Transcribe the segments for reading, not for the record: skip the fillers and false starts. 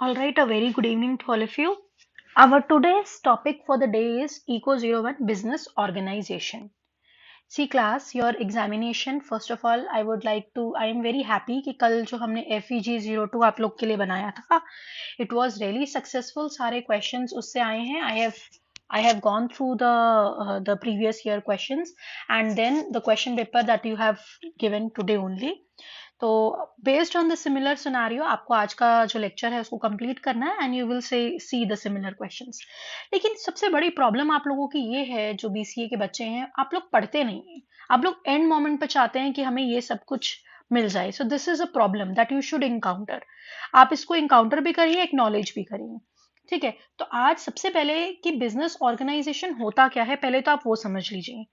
All right, a very good evening to all of you. Our today's topic for the day is Eco01 Business Organization. See class, your examination, first of all, I am very happy कि कल जो हमने FEG02 आप लोग के लिए बनाया था, it was really successful. सारे questions उससे आए हैं. I have gone through the previous year questions and then the question paper that you have given today only. तो based on the similar scenario आपको आज का जो लेक्चर है उसको कंप्लीट करना है and you will say see the similar questions. लेकिन सबसे बड़ी प्रॉब्लम आप लोगों की ये है जो बीसीए के बच्चे हैं, आप लोग पढ़ते नहीं हैं। आप लोग एंड मोमेंट पे चाहते हैं कि हमें ये सब कुछ मिल जाए। सो this is a problem that you should encounter. आप इसको इनकाउंटर भी करिए, एक्नॉलेज भी करिए। ठीक है, तो आज सबसे पहले कि बिजनेस ऑर्गेनाइजेशन होता क्या है, पहले तो आप वो समझ लीजिए।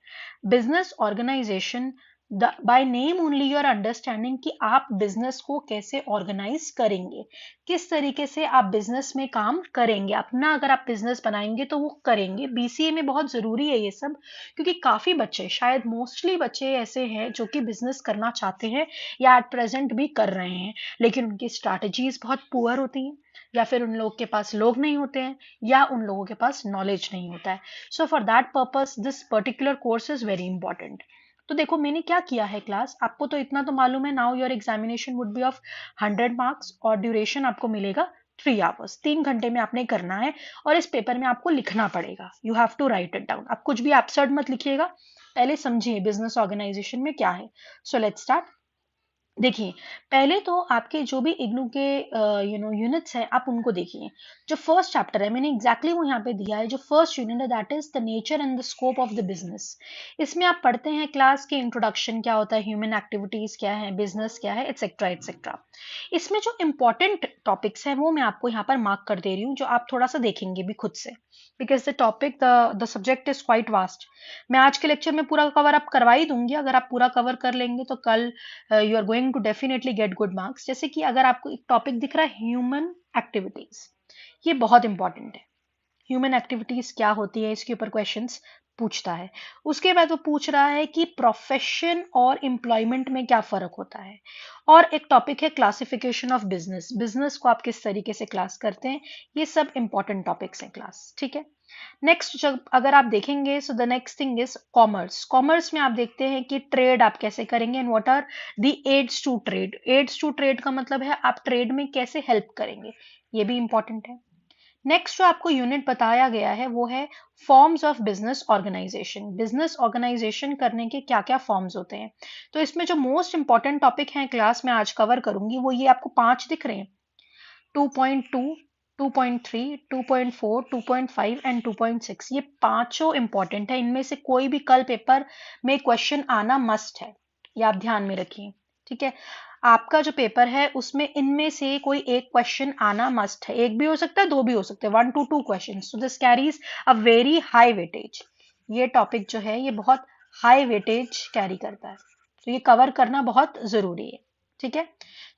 Business organisation by name only you are understanding कि आप बिजनेस को कैसे ऑर्गेनाइज करेंगे, किस तरीके से आप बिजनेस में काम करेंगे। अपना अगर आप बिजनेस बनाएंगे तो वो करेंगे। बीसीए में बहुत जरूरी है ये सब, क्योंकि काफी बच्चे, शायद मोस्टली बच्चे ऐसे हैं जो कि बिजनेस करना चाहते हैं या एट प्रेजेंट भी कर रहे हैं, लेकिन उनकी स्ट्रैटेजीज बहुत पुअर होती हैं, या फिर उन लोगों के पास लोग नहीं होते हैं, या उन लोगों के पास नॉलेज नहीं होता है। So for that purpose this particular course is very important. तो देखो मैंने क्या किया है क्लास, आपको तो इतना तो मालूम है। Now your examination would be of 100 marks और ड्यूरेशन आपको मिलेगा 3 आवर्स। 3 घंटे में आपने करना है और इस पेपर में आपको लिखना पड़ेगा। You have to write it down. आप कुछ भी एब्सर्ड मत लिखिएगा, पहले समझिए बिजनेस ऑर्गेनाइजेशन में क्या है। So let's start. देखिए, पहले तो आपके जो भी इग्नू के यूनिट्स हैं आप उनको देखिए। जो फर्स्ट चैप्टर है मैंने एग्जैक्टली वो यहाँ पे दिया है। जो फर्स्ट यूनिट है that is the nature and the scope of the business. इसमें आप पढ़ते हैं क्लास के इंट्रोडक्शन क्या होता है, ह्यूमन एक्टिविटीज क्या है, बिजनेस क्या है, एटसेट्रा एटसेट्रा। इसमें जो इंपॉर्टेंट टॉपिक्स हैं वो मैं आपको यहाँ पर मार्क कर दे रही हूँ, जो आप थोड़ा सा देखेंगे भी खुद से, because the subject is quite vast. मैं आज के लेक्चर में पूरा कवर अप करवा ही दूंगी। अगर आप पूरा कवर कर लेंगे तो कल you are going to definitely get good marks. जैसे कि अगर आपको एक टॉपिक दिख रहा है ह्यूमन एक्टिविटीज, ये बहुत इंपॉर्टेंट है। ह्यूमन एक्टिविटीज क्या होती है, इसके ऊपर क्वेश्चंस पूछता है। उसके बाद वो पूछ रहा है कि प्रोफेशन और एम्प्लॉयमेंट में क्या फर्क होता है। और एक टॉपिक है क्लासिफिकेशन ऑफ बिजनेस, बिजनेस को आप किस तरीके से क्लास करते हैं। ये सब इंपॉर्टेंट टॉपिक्स हैं क्लास, ठीक है। नेक्स्ट जब अगर आप देखेंगे, so the next thing is commerce. Commerce में आप देखते हैं कि ट्रेड आप कैसे करेंगे and what are the aids to trade. Aids to trade का मतलब है आप ट्रेड में कैसे हेल्प करेंगे, ये भी इंपॉर्टेंट है। नेक्स्ट जो आपको यूनिट बताया गया है वो है forms of business organisation. Business organisation करने के क्या क्या फॉर्म्स होते हैं। तो इसमें जो मोस्ट इंपॉर्टेंट टॉपिक है क्लास में आज कवर करूंगी वो ये आपको 5 दिख रहे हैं। 2.2, 2.3, 2.4, 2.5 एंड 2.6। ये पांचों इंपॉर्टेंट है। इनमें से कोई भी कल पेपर में क्वेश्चन आना मस्ट है, ये आप ध्यान में रखिए, ठीक है। आपका जो पेपर है उसमें इनमें से कोई एक क्वेश्चन आना मस्ट है। एक भी हो सकता है, दो भी हो सकते हैं, 1 to 2 question. So this carries a very high weightage. ये टॉपिक जो है ये बहुत हाई वेटेज कैरी करता है, तो ये कवर करना बहुत जरूरी है, ठीक है।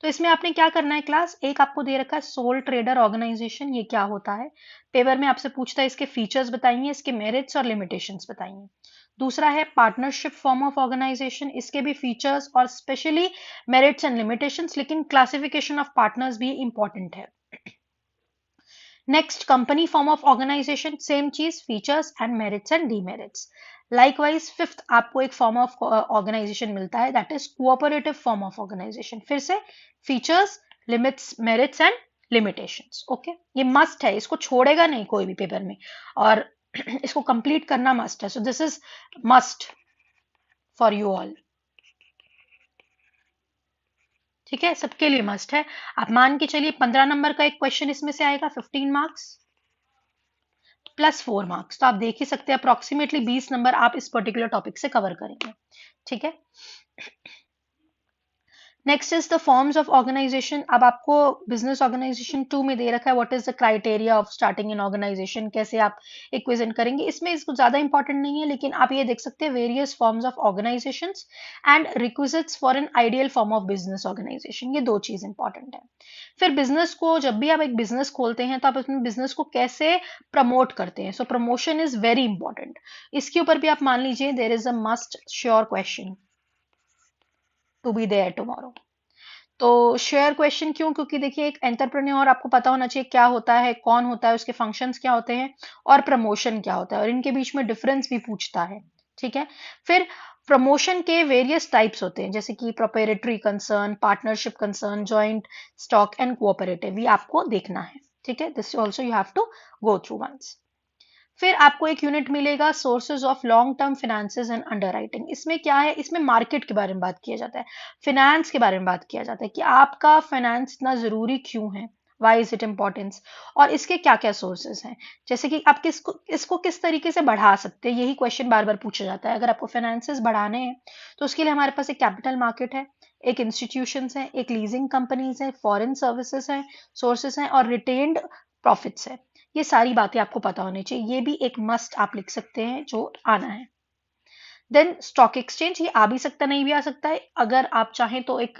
तो इसमें आपने क्या करना है क्लास, एक आपको दे रखा है सोल ट्रेडर ऑर्गेनाइजेशन, ये क्या होता है। पेपर में आपसे पूछता है इसके फीचर्स बताइए, इसके मेरिट्स और लिमिटेशंस बताइए। दूसरा है पार्टनरशिप फॉर्म ऑफ ऑर्गेनाइजेशन, इसके भी फीचर्स और स्पेशली मेरिट्स एंड लिमिटेशंस, लेकिन क्लासिफिकेशन ऑफ पार्टनर्स भी इंपॉर्टेंट है। Next company form of organisation, same चीज, features and merits and demerits. Likewise fifth आपको एक फॉर्म ऑफ ऑर्गेनाइजेशन मिलता है that is cooperative form of organisation. फिर से features, limits, merits and limitations. Okay, ये मस्ट है, इसको छोड़ेगा नहीं कोई भी पेपर में, और इसको कंप्लीट करना मस्ट है। सो this is must for you all, ठीक है, सबके लिए मस्ट है। आप मान के चलिए 15 नंबर का एक क्वेश्चन इसमें से आएगा, 15 मार्क्स प्लस 4 मार्क्स, तो आप देख ही सकते हैं अप्रोक्सीमेटली 20 नंबर आप इस पर्टिकुलर टॉपिक से कवर करेंगे, ठीक है। Next is the forms of organisation. अब आपको बिजनेस ऑर्गेनाइजेशन 2 में दे रखा है what is the criteria of starting in organisation, कैसे आप एक प्रेजेंट करेंगे। इसमें इसको ज्यादा इंपॉर्टेंट नहीं है, लेकिन आप ये देख सकते हैं various forms of organisations and requisites for an ideal form of business organisation. ये दो चीज इंपॉर्टेंट है। फिर बिजनेस को, जब भी आप एक बिजनेस खोलते हैं तो आप अपने बिजनेस को कैसे प्रमोट करते हैं। So promotion is very important. इसके ऊपर भी आप मान लीजिए there is a must sure question to be there tomorrow. तो शेयर क्वेश्चन क्यों? क्योंकि देखिए एक एंटरप्रेन्योर आपको पता होना चाहिए क्या होता है, कौन होता है, उसके फंक्शंस क्या होते हैं और प्रमोशन क्या होता है, और इनके बीच में डिफरेंस भी पूछता है। ठीक है। फिर प्रमोशन के वेरियस टाइप्स होते हैं, जैसे कि proprietary concern, partnership concern, joint stock and cooperative, ये आपको देखना है। ठीक है, this also you have to go through once. फिर आपको एक यूनिट मिलेगा sources of long term finances and underwriting. इसमें क्या है, इसमें मार्केट के बारे में बात किया जाता है, फाइनेंस के बारे में बात किया जाता है कि आपका फाइनेंस इतना जरूरी क्यों है, वाई इज इट इम्पोर्टेंस, और इसके क्या क्या सोर्सेज हैं, जैसे कि आप इसको किस तरीके से बढ़ा सकते हैं, यही क्वेश्चन बार बार पूछा जाता है। अगर आपको फाइनेंसेस बढ़ाने हैं तो उसके लिए हमारे पास एक कैपिटल मार्केट है, एक इंस्टीट्यूशंस है, एक लीजिंग कंपनीज है, फॉरेन सर्विसेज हैं, सोर्सेज हैं, और रिटेन्ड प्रॉफिट्स है। ये सारी बातें आपको पता होनी चाहिए, ये भी एक मस्ट आप लिख सकते हैं जो आना है। देन स्टॉक एक्सचेंज, ये आ भी सकता नहीं भी आ सकता है, अगर आप चाहें तो एक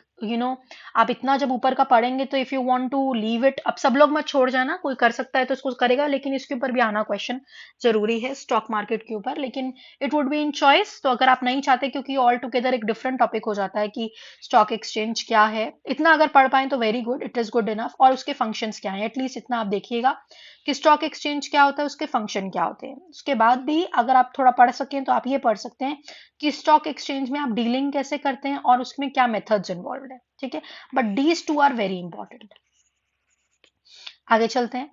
आप इतना जब ऊपर का पढ़ेंगे तो if you want to leave it, अब सब लोग मत छोड़ जाना, कोई कर सकता है तो उसको करेगा, लेकिन इसके ऊपर भी आना क्वेश्चन जरूरी है स्टॉक मार्केट के ऊपर, लेकिन it would be in choice. तो अगर आप नहीं चाहते, क्योंकि ऑल टुगेदर एक डिफरेंट टॉपिक हो जाता है कि स्टॉक एक्सचेंज क्या है, इतना अगर पढ़ पाए तो very good, it is good enough, और उसके फंक्शंस क्या हैं एटलीस्ट इतना आप देखिएगा कि स्टॉक एक्सचेंज क्या होता है, उसके फंक्शन क्या होते हैं। उसके बाद भी अगर आप थोड़ा पढ़ सकें तो आप ये पढ़ सकते हैं कि स्टॉक एक्सचेंज में आप डीलिंग कैसे करते हैं और उसमें क्या मेथड्स इन्वॉल्व है। ठीक है, but these two are very important. आगे चलते हैं।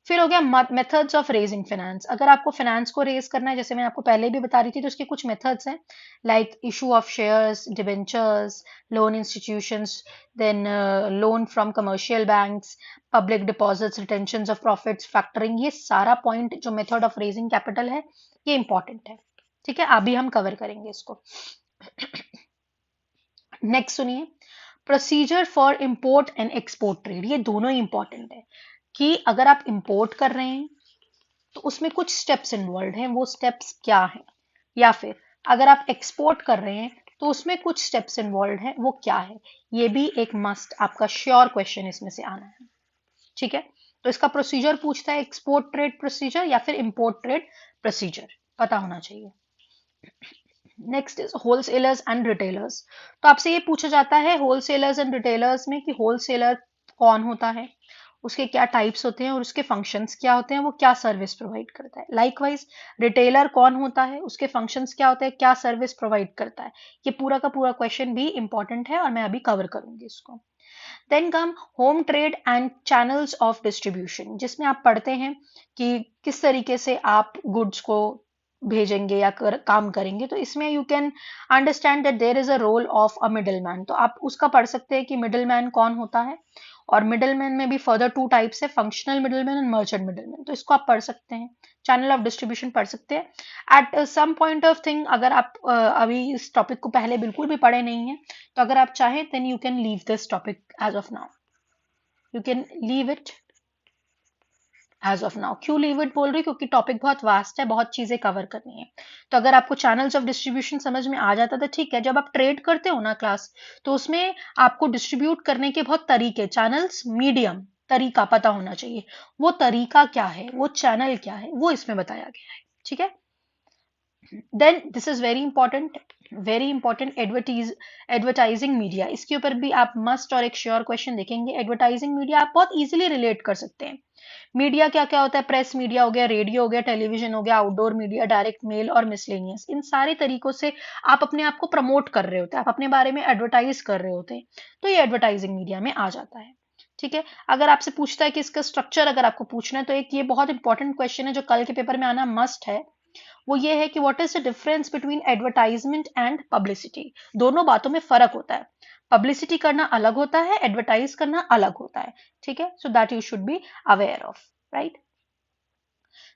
फिर हो गया मेथड्स ऑफ रेजिंग फाइनेंस। अगर आपको फाइनेंस को रेज करना है, जैसे मैं आपको पहले भी बता रही थी, तो उसके कुछ मेथड्स हैं, like issue of shares, debentures, loan institutions, then loan from commercial banks, public deposits, retention of profits, factoring. ये सारा पॉइंट जो मेथड ऑफ रेजिंग कैपिटल है, ये इंपॉर्टेंट है। ठीक है, अभी हम कवर करेंगे इसको। नेक्स्ट सुनिए, procedure for import and export trade. ये दोनों ही इंपॉर्टेंट है कि अगर आप इंपोर्ट कर रहे हैं तो उसमें कुछ स्टेप्स इन्वॉल्व हैं, वो स्टेप्स क्या हैं, या फिर अगर आप एक्सपोर्ट कर रहे हैं तो उसमें कुछ स्टेप्स इन्वॉल्व हैं, वो क्या है। ये भी एक मस्ट आपका श्योर क्वेश्चन इसमें से आना है। ठीक है, तो इसका प्रोसीजर पूछता है एक्सपोर्ट ट्रेड प्रोसीजर या फिर इंपोर्ट ट्रेड प्रोसीजर, पता होना चाहिए। Next is wholesalers and retailers. तो आपसे ये पूछा जाता है होलसेलर्स एंड रिटेलर्स में कि होलसेलर कौन होता है, उसके क्या टाइप्स होते हैं और उसके फंक्शंस क्या होते हैं, वो क्या सर्विस प्रोवाइड करता है। लाइकवाइज रिटेलर कौन होता है, उसके फंक्शंस क्या होते हैं, क्या सर्विस प्रोवाइड करता है। ये पूरा का पूरा क्वेश्चन भी इंपॉर्टेंट है और मैं अभी कवर करूंगी इसको। Then come home trade and channels of distribution, जिसमें आप पढ़ते हैं कि किस तरीके से आप गुड्स को भेजेंगे या काम करेंगे। तो इसमें you can understand that there is a role of a middle man. तो आप उसका पढ़ सकते हैं कि मिडल मैन कौन होता है, और मिडल मैन में भी फर्दर टू टाइप्स है, functional middle man and merchant middle man. तो इसको आप पढ़ सकते हैं, चैनल ऑफ डिस्ट्रीब्यूशन पढ़ सकते हैं। At some point of thing, अगर आप अभी इस टॉपिक को पहले बिल्कुल भी पढ़े नहीं है, तो अगर आप चाहें then you can leave this topic as of now, you can leave it as of now. क्यों लीव इट बोल रही, क्योंकि टॉपिक बहुत वास्ट है, बहुत चीजें कवर करनी है। तो अगर आपको चैनल्स ऑफ डिस्ट्रीब्यूशन समझ में आ जाता तो ठीक है। जब आप ट्रेड करते हो ना क्लास, तो उसमें आपको डिस्ट्रीब्यूट करने के बहुत तरीके, चैनल्स, मीडियम, तरीका पता होना चाहिए। वो तरीका क्या है, वो चैनल क्या है, वो इसमें बताया गया है। ठीक है। Then this is very important advertising media. इसके ऊपर भी आप मस्ट और एक श्योर क्वेश्चन देखेंगे। एडवर्टाइजिंग मीडिया आप बहुत इजीली रिलेट कर सकते हैं। मीडिया क्या क्या होता है, प्रेस मीडिया हो गया, रेडियो हो गया, टेलीविजन हो गया, आउटडोर मीडिया, डायरेक्ट मेल और मिसलेनियस। इन सारे तरीकों से आप अपने आप को प्रमोट कर रहे होते हैं, आप अपने बारे में एडवर्टाइज कर रहे होते हैं, तो ये एडवर्टाइजिंग मीडिया में आ जाता है। ठीक है, अगर आपसे पूछता है कि इसका स्ट्रक्चर अगर आपको पूछना है, तो एक ये बहुत इंपॉर्टेंट क्वेश्चन है जो कल के पेपर में आना मस्ट है। वो ये है कि what is the difference between advertisement and publicity. दोनों बातों में फर्क होता है, पब्लिसिटी करना अलग होता है, एडवर्टाइज करना अलग होता है। ठीक है, so that you should be aware of, right.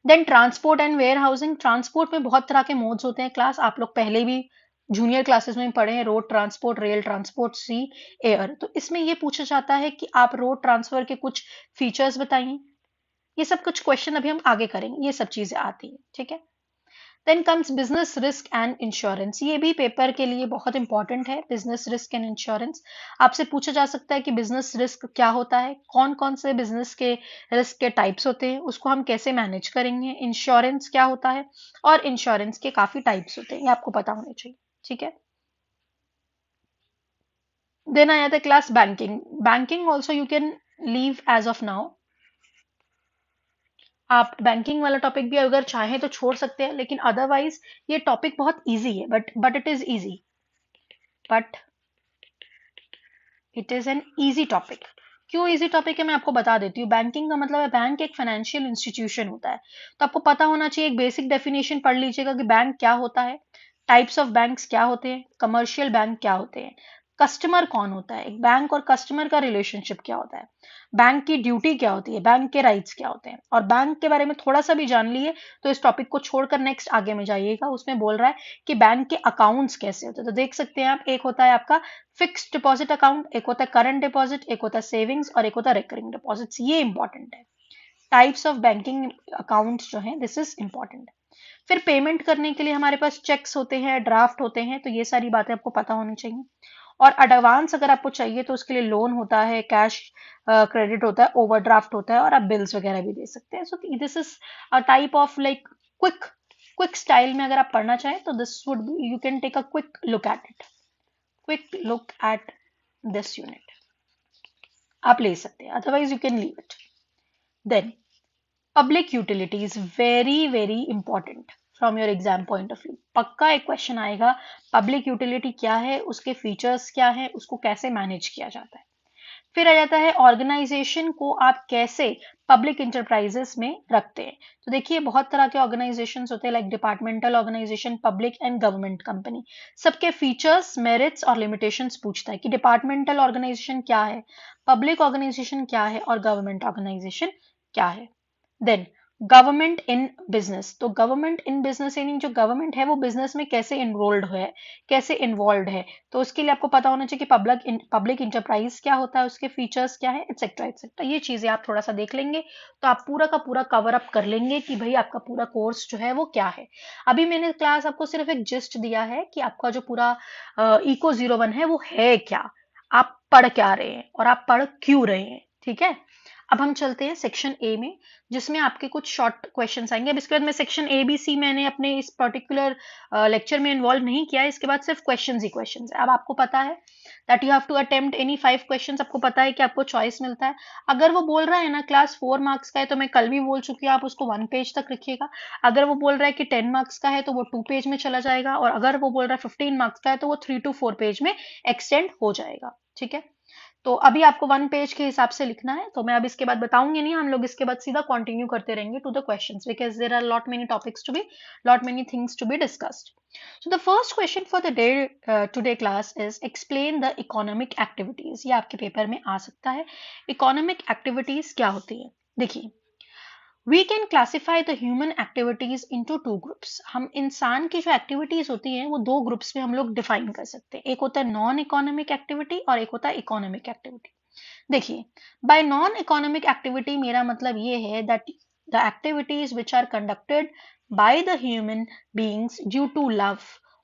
Then transport and warehousing. Transport में बहुत तरह के मोड्स होते हैं क्लास, आप लोग पहले भी जूनियर क्लासेस में पढ़े हैं, रोड ट्रांसपोर्ट, रेल ट्रांसपोर्ट, सी, एयर। तो इसमें ये पूछा जाता है कि आप रोड ट्रांसफर के कुछ फीचर्स बताइए। ये सब कुछ क्वेश्चन अभी हम आगे करेंगे, ये सब चीजें आती हैं। ठीक है। Then comes business risk and insurance. ये भी पेपर के लिए बहुत इंपॉर्टेंट है, बिजनेस रिस्क एंड इंश्योरेंस। आपसे पूछा जा सकता है कि बिजनेस रिस्क क्या होता है, कौन कौन से बिजनेस के रिस्क के टाइप्स होते हैं, उसको हम कैसे मैनेज करेंगे, इंश्योरेंस क्या होता है, और इंश्योरेंस के काफी टाइप्स होते हैं, ये आपको पता होने चाहिए। ठीक है। देन आ जाता है class banking. Banking also you can leave as of now. आप बैंकिंग वाला टॉपिक भी अगर चाहें तो छोड़ सकते हैं, लेकिन अदरवाइज ये टॉपिक बहुत इजी है. But it is easy. But it is an easy topic. क्यों इजी टॉपिक है मैं आपको बता देती हूँ. बैंकिंग का मतलब है बैंक एक फाइनेंशियल इंस्टीट्यूशन होता है. तो आपको पता होना चाहिए, एक बेसिक डेफिनेशन पढ़ लीजिएगा कि बैंक क्या होता है, टाइप्स ऑफ बैंक्स क्या होते हैं, कमर्शियल बैंक क्या होते हैं, कस्टमर कौन होता है, एक बैंक और कस्टमर का रिलेशनशिप क्या होता है, बैंक की ड्यूटी क्या होती है, बैंक के राइट्स क्या होते हैं. और बैंक के बारे में थोड़ा सा भी जान लिए तो इस टॉपिक को छोड़कर नेक्स्ट आगे में जाइएगा. उसमें बोल रहा है कि बैंक के अकाउंट्स कैसे होते हैं. तो देख सकते हैं आप, एक होता है आपका फिक्स्ड डिपॉजिट अकाउंट, एक होता है करंट डिपॉजिट, एक होता है सेविंग्स और एक होता है रिकरिंग डिपॉजिट्स. ये इंपॉर्टेंट है. टाइप्स ऑफ बैंकिंग अकाउंट्स जो है, दिस इज इंपॉर्टेंट. फिर पेमेंट करने के लिए हमारे पास चेक्स होते हैं, ड्राफ्ट होते हैं. तो ये सारी बातें आपको पता होनी चाहिए. और एडवांस अगर आपको चाहिए तो उसके लिए लोन होता है, कैश क्रेडिट होता है, ओवरड्राफ्ट होता है, और आप बिल्स वगैरह भी दे सकते हैं. So this is a type of like quick quick style में अगर आप पढ़ना चाहें तो this would you can take a quick look at it. Quick look at this unit आप ले सकते हैं, otherwise you can leave it. Then public utility is very very important from your exam point of view. पक्का एक question आएगा, public utility क्या है, उसके फीचर्स क्या है, उसको कैसे मैनेज किया जाता है. फिर आ जाता है ऑर्गेनाइजेशन को आप कैसे पब्लिक इंटरप्राइजेस में रखते हैं. तो देखिए बहुत तरह के ऑर्गेनाइजेशंस होते हैं, like departmental organization, public and government company. सबके फीचर्स, मेरिट्स और लिमिटेशंस पूछता है कि डिपार्टमेंटल ऑर्गेनाइजेशन क्या है, पब्लिक ऑर्गेनाइजेशन क्या है और गवर्नमेंट ऑर्गेनाइजेशन क्या है. Then government in business. तो गवर्नमेंट इन बिजनेस यानी जो गवर्नमेंट है वो बिजनेस में कैसे इनरोल्ड है, कैसे इन्वॉल्व है. तो उसके लिए आपको पता होना चाहिए कि पब्लिक इंटरप्राइज क्या होता है, उसके फीचर्स क्या है, एक्सेट्रा एक्सेट्रा. ये चीजें आप थोड़ा सा देख लेंगे तो आप पूरा का पूरा कवर अप कर लेंगे कि भाई आपका पूरा कोर्स जो है वो क्या है. अभी मैंने क्लास आपको सिर्फ एक जिस्ट दिया है कि आपका जो पूरा इको 01 है वो है क्या, आप पढ़ क्या रहे हैं और आप पढ़ क्यों रहे हैं. ठीक है. अब हम चलते हैं सेक्शन ए में, जिसमें आपके कुछ शॉर्ट क्वेश्चंस आएंगे. अब इसके बाद मैं सेक्शन ए बी सी मैंने अपने इस पर्टिकुलर लेक्चर में इन्वॉल्व नहीं किया है. इसके बाद सिर्फ क्वेश्चंस ही क्वेश्चंस है. अब आपको पता है that you have to attempt any 5 questions. आपको पता है कि आपको चॉइस मिलता है. अगर वो बोल रहा है ना क्लास 4 मार्क्स का है तो मैं कल भी बोल चुकी हूँ, आप उसको 1 पेज तक रखिएगा. अगर वो बोल रहा है कि 10 मार्क्स का है तो वो 2 पेज में चला जाएगा, और अगर वो बोल रहा है 15 मार्क्स का है तो वो 3 to 4 पेज में एक्सटेंड हो जाएगा. ठीक है. तो अभी आपको 1 पेज के हिसाब से लिखना है. तो मैं अब इसके बाद बताऊंगी नहीं, हम लोग इसके बाद सीधा कंटिन्यू करते रहेंगे to the questions, because there are lot many topics to be, lot many things to be discussed. So the first question for the day today class is explain the economic activities. ये आपके paper में आ सकता है. Economic activities क्या होती है. देखिए, we can classify the human activities into 2 groups. हम इंसान की जो एक्टिविटीज होती हैं वो 2 ग्रुप्स में हम लोग डिफाइन कर सकते हैं. एक होता है नॉन इकोनॉमिक एक्टिविटी और एक होता है इकोनॉमिक एक्टिविटी. देखिए, बाय नॉन इकोनॉमिक एक्टिविटी मेरा मतलब ये है that the activities which are conducted by the human beings due to love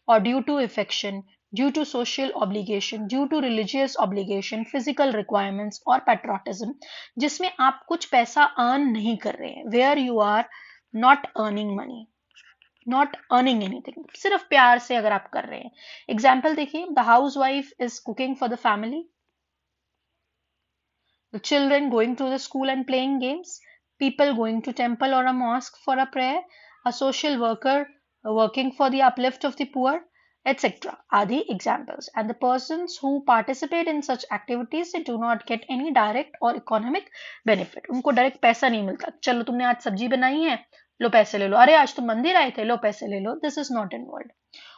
और due to affection, due to social obligation, due to religious obligation, physical requirements और patriotism, जिसमें आप कुछ पैसा अर्न नहीं कर रहे हैं, where you are not earning money, not earning anything, सिर्फ प्यार से अगर आप कर रहे हैं. एग्जाम्पल देखिए, the housewife is cooking for the family, the children going to the school and playing games, people going to temple or a mosque for a prayer, a social worker working for the uplift of the poor, etc. are the examples. And the persons who participate in such activities, they do not get any direct or economic benefit. उनको direct पैसा नहीं मिलता. चलो तुमने आज सब्जी बनाई है, लो पैसे ले लो. अरे आज तुम मंदिर आए थे, लो पैसे ले लो. This is not involve.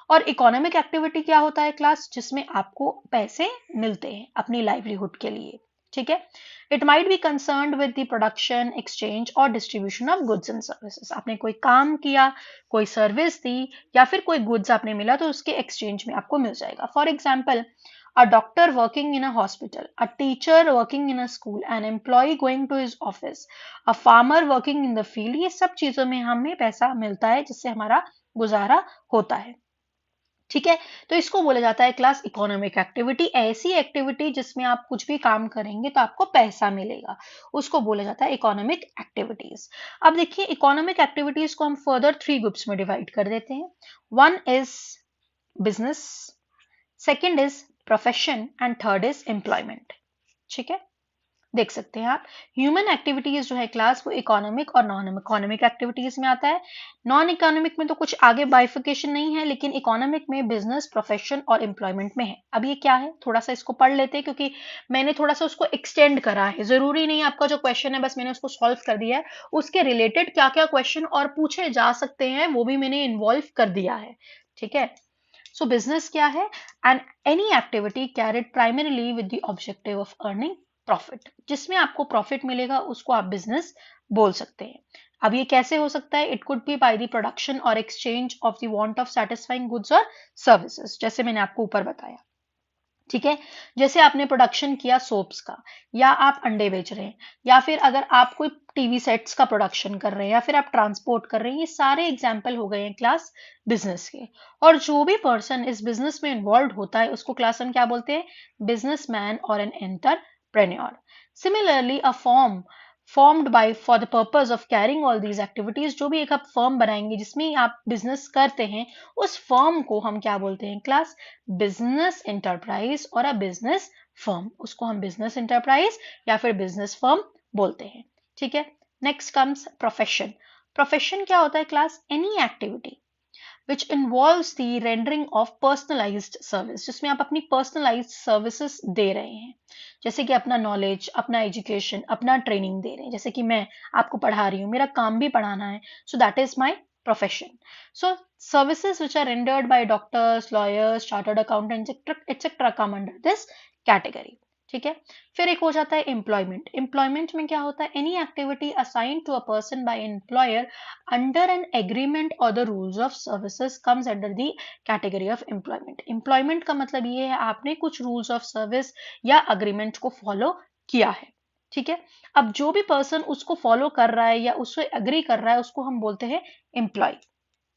और इकोनॉमिक एक्टिविटी क्या होता है क्लास, जिसमें आपको पैसे मिलते हैं अपनी लाइवलीहुड के लिए. ठीक है. It might be concerned with the production, exchange और distribution of goods and services. आपने कोई काम किया, कोई सर्विस दी या फिर कोई गुड्स आपने मिला तो उसके एक्सचेंज में आपको मिल जाएगा. For example, a doctor working in a hospital, a teacher working in a school, an employee going to his office, a farmer working in the field. ये सब चीजों में हमें पैसा मिलता है जिससे हमारा गुजारा होता है. ठीक है. तो इसको बोला जाता है क्लास इकोनॉमिक एक्टिविटी. ऐसी एक्टिविटी जिसमें आप कुछ भी काम करेंगे तो आपको पैसा मिलेगा, उसको बोला जाता है इकोनॉमिक एक्टिविटीज. अब देखिए, इकोनॉमिक एक्टिविटीज को हम फर्दर 3 ग्रुप्स में डिवाइड कर देते हैं. One is business, second is profession and third is employment. ठीक है, देख सकते हैं आप, ह्यूमन एक्टिविटीज जो है क्लास वो इकोनॉमिक और नॉन इकोनॉमिक एक्टिविटीज में आता है। नॉन इकोनॉमिक में तो कुछ आगे बाइफिकेशन नहीं है, लेकिन इकोनॉमिक में बिजनेस, प्रोफेशन और एम्प्लॉयमेंट में है। अब ये क्या है, थोड़ा सा इसको पढ़ लेते हैं, क्योंकि मैंने थोड़ा सा उसको एक्सटेंड करा है। जरूरी नहीं आपका जो क्वेश्चन है बस मैंने उसको सॉल्व कर दिया है, उसके रिलेटेड क्या क्या क्वेश्चन और पूछे जा सकते हैं वो भी मैंने इन्वॉल्व कर दिया है। ठीक है, सो बिजनेस क्या है, and any activity carried primarily with the objective of earning profit. जिसमें आपको प्रॉफिट मिलेगा उसको आप बिजनेस बोल सकते हैं। अब ये कैसे हो सकता है, it could be by the production और exchange of the want of satisfying goods और सर्विसेज, जैसे मैंने आपको ऊपर बताया। ठीक है, जैसे आपने प्रोडक्शन किया सोप्स का, या आप अंडे बेच रहे हैं, या फिर अगर आप कोई टीवी सेट्स का प्रोडक्शन कर रहे हैं, या फिर आप ट्रांसपोर्ट कर रहे हैं, ये सारे एग्जाम्पल हो गए हैं क्लास बिजनेस के। और जो भी पर्सन इस बिजनेस में इन्वॉल्व होता है उसको क्लास हम क्या बोलते हैं, बिजनेसमैन और an entrepreneur. Similarly a form formed by for the purpose of carrying all these activities, जो भी एक आप फर्म बनाएंगे जिसमें आप बिजनेस करते हैं, उस फर्म को हम क्या बोलते हैं क्लास, बिजनेस एंटरप्राइज और अ बिजनेस फर्म। उसको हम बिजनेस एंटरप्राइज या फिर बिजनेस फर्म बोलते हैं। ठीक है, नेक्स्ट कम्स प्रोफेशन। प्रोफेशन क्या होता है class, any activity which involves the rendering of personalized service, जिसमें आप अपनी personalized services दे रहे हैं, जैसे कि अपना नॉलेज, अपना एजुकेशन, अपना ट्रेनिंग दे रहे हैं। जैसे कि मैं आपको पढ़ा रही हूँ, मेरा काम भी पढ़ाना है, so that is my profession. So services which are rendered by doctors, lawyers, chartered accountants, etc. come under this category. ठीक है, फिर एक हो जाता है एम्प्लॉयमेंट। एम्प्लॉयमेंट में क्या होता है, any activity assign to a person by employer under an agreement और the rules of services comes under the category of employment. Employment का मतलब ये है आपने कुछ रूल्स ऑफ सर्विस या अग्रीमेंट को फॉलो किया है। ठीक है, अब जो भी पर्सन उसको फॉलो कर रहा है या उससे एग्री कर रहा है उसको हम बोलते हैं एम्प्लॉय।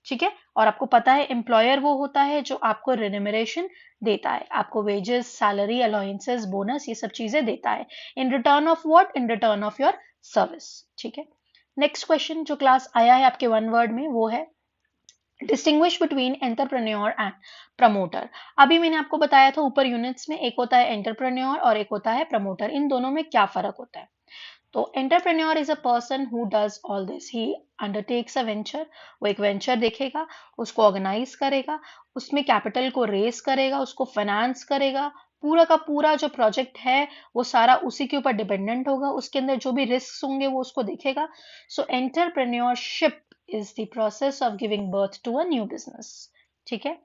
ठीक है, और आपको पता है एम्प्लॉयर वो होता है जो आपको रेन्यूमरेशन देता है, आपको वेजेस, सैलरी, अलाउंसेस, बोनस, ये सब चीजें देता है in return of what, in return of your service. ठीक है, नेक्स्ट क्वेश्चन जो क्लास आया है आपके वन वर्ड में वो है distinguish between entrepreneur and promoter. अभी मैंने आपको बताया था ऊपर यूनिट्स में, एक होता है एंटरप्रेन्योर और एक होता है प्रमोटर। इन दोनों में क्या फर्क होता है, तो entrepreneur is a person who does all this, he undertakes a venture. वो एक वेंचर देखेगा, उसको ऑर्गेनाइज करेगा, उसमें कैपिटल को रेस करेगा, उसको फाइनेंस करेगा, पूरा का पूरा जो प्रोजेक्ट है वो सारा उसी के ऊपर डिपेंडेंट होगा, उसके अंदर जो भी रिस्क होंगे वो उसको देखेगा। So entrepreneurship is the process of giving birth to a new business. ठीक है,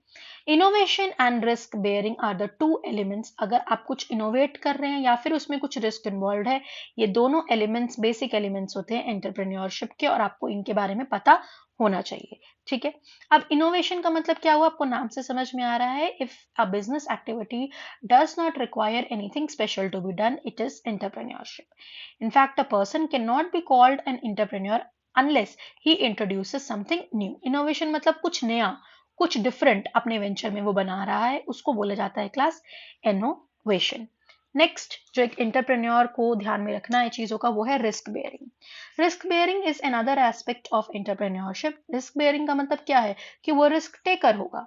innovation and risk bearing are the two elements. अगर आप कुछ इनोवेट कर रहे हैं या फिर उसमें कुछ रिस्क इन्वॉल्व है, ये दोनों एलिमेंट्स बेसिक एलिमेंट्स होते हैं एंटरप्रेन्योरशिप के, और आपको इनके बारे में पता होना चाहिए। ठीक है, अब इनोवेशन का मतलब क्या हुआ, आपको नाम से समझ में आ रहा है, if a business activity does not require anything special to be done, it is entrepreneurship. In fact a person can not be called an entrepreneur unless he introduces something new. Innovation मतलब कुछ नया, कुछ डिफरेंट अपने venture में वो बना रहा है, उसको बोला जाता है क्लास इनोवेशन। नेक्स्ट जो एक एंटरप्रेन्योर को ध्यान में रखना है चीजों का वो है risk bearing. Risk bearing is another aspect of entrepreneurship. Risk bearing का मतलब क्या है कि वो रिस्क टेकर होगा।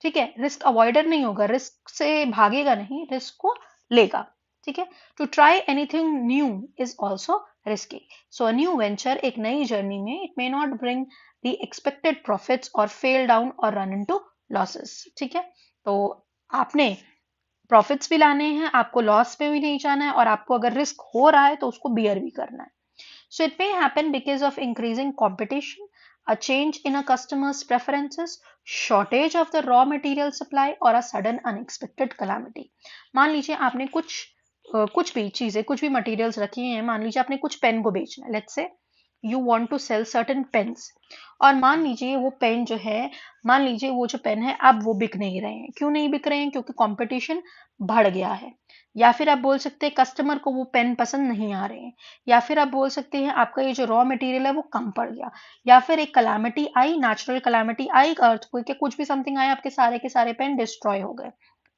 ठीक है, रिस्क अवॉइडर नहीं होगा, रिस्क से भागेगा नहीं, रिस्क को लेगा। ठीक है, to try anything new is also risky. So a new venture, एक नई जर्नी में, it may not bring the expected profits और फेल डाउन और रन इनटू लॉसेस। ठीक है, तो आपने प्रॉफिट्स भी लाने हैं, आपको लॉस पे भी नहीं जाना है, और आपको अगर रिस्क हो रहा है तो उसको बियर भी करना है। So it may happen because of increasing competition, a change in a customer's preferences, shortage of the raw material supply or a sudden unexpected calamity. मान लीजिए आपने कुछ भी चीजें, कुछ भी मटेरियल्स रखी हैं, मान लीजिए आपने कुछ पेन को बेचना है, let's say you want to sell certain pens, और मान लीजिए वो पेन जो है, मान लीजिए वो जो पेन है अब वो बिक नहीं रहे हैं। क्यों नहीं बिक रहे हैं, क्योंकि कंपटीशन बढ़ गया है। या फिर आप बोल सकते हैं कस्टमर को वो पेन पसंद नहीं आ रहे हैं। या फिर आप बोल सकते हैं आपका ये जो रॉ मटेरियल है वो कम पड़ गया। या फिर एक कलामिटी आई, नेचुरल कलामिटी आई, अर्थक्वेक या कुछ भी समथिंग आया, आपके सारे पेन डिस्ट्रॉय हो गए।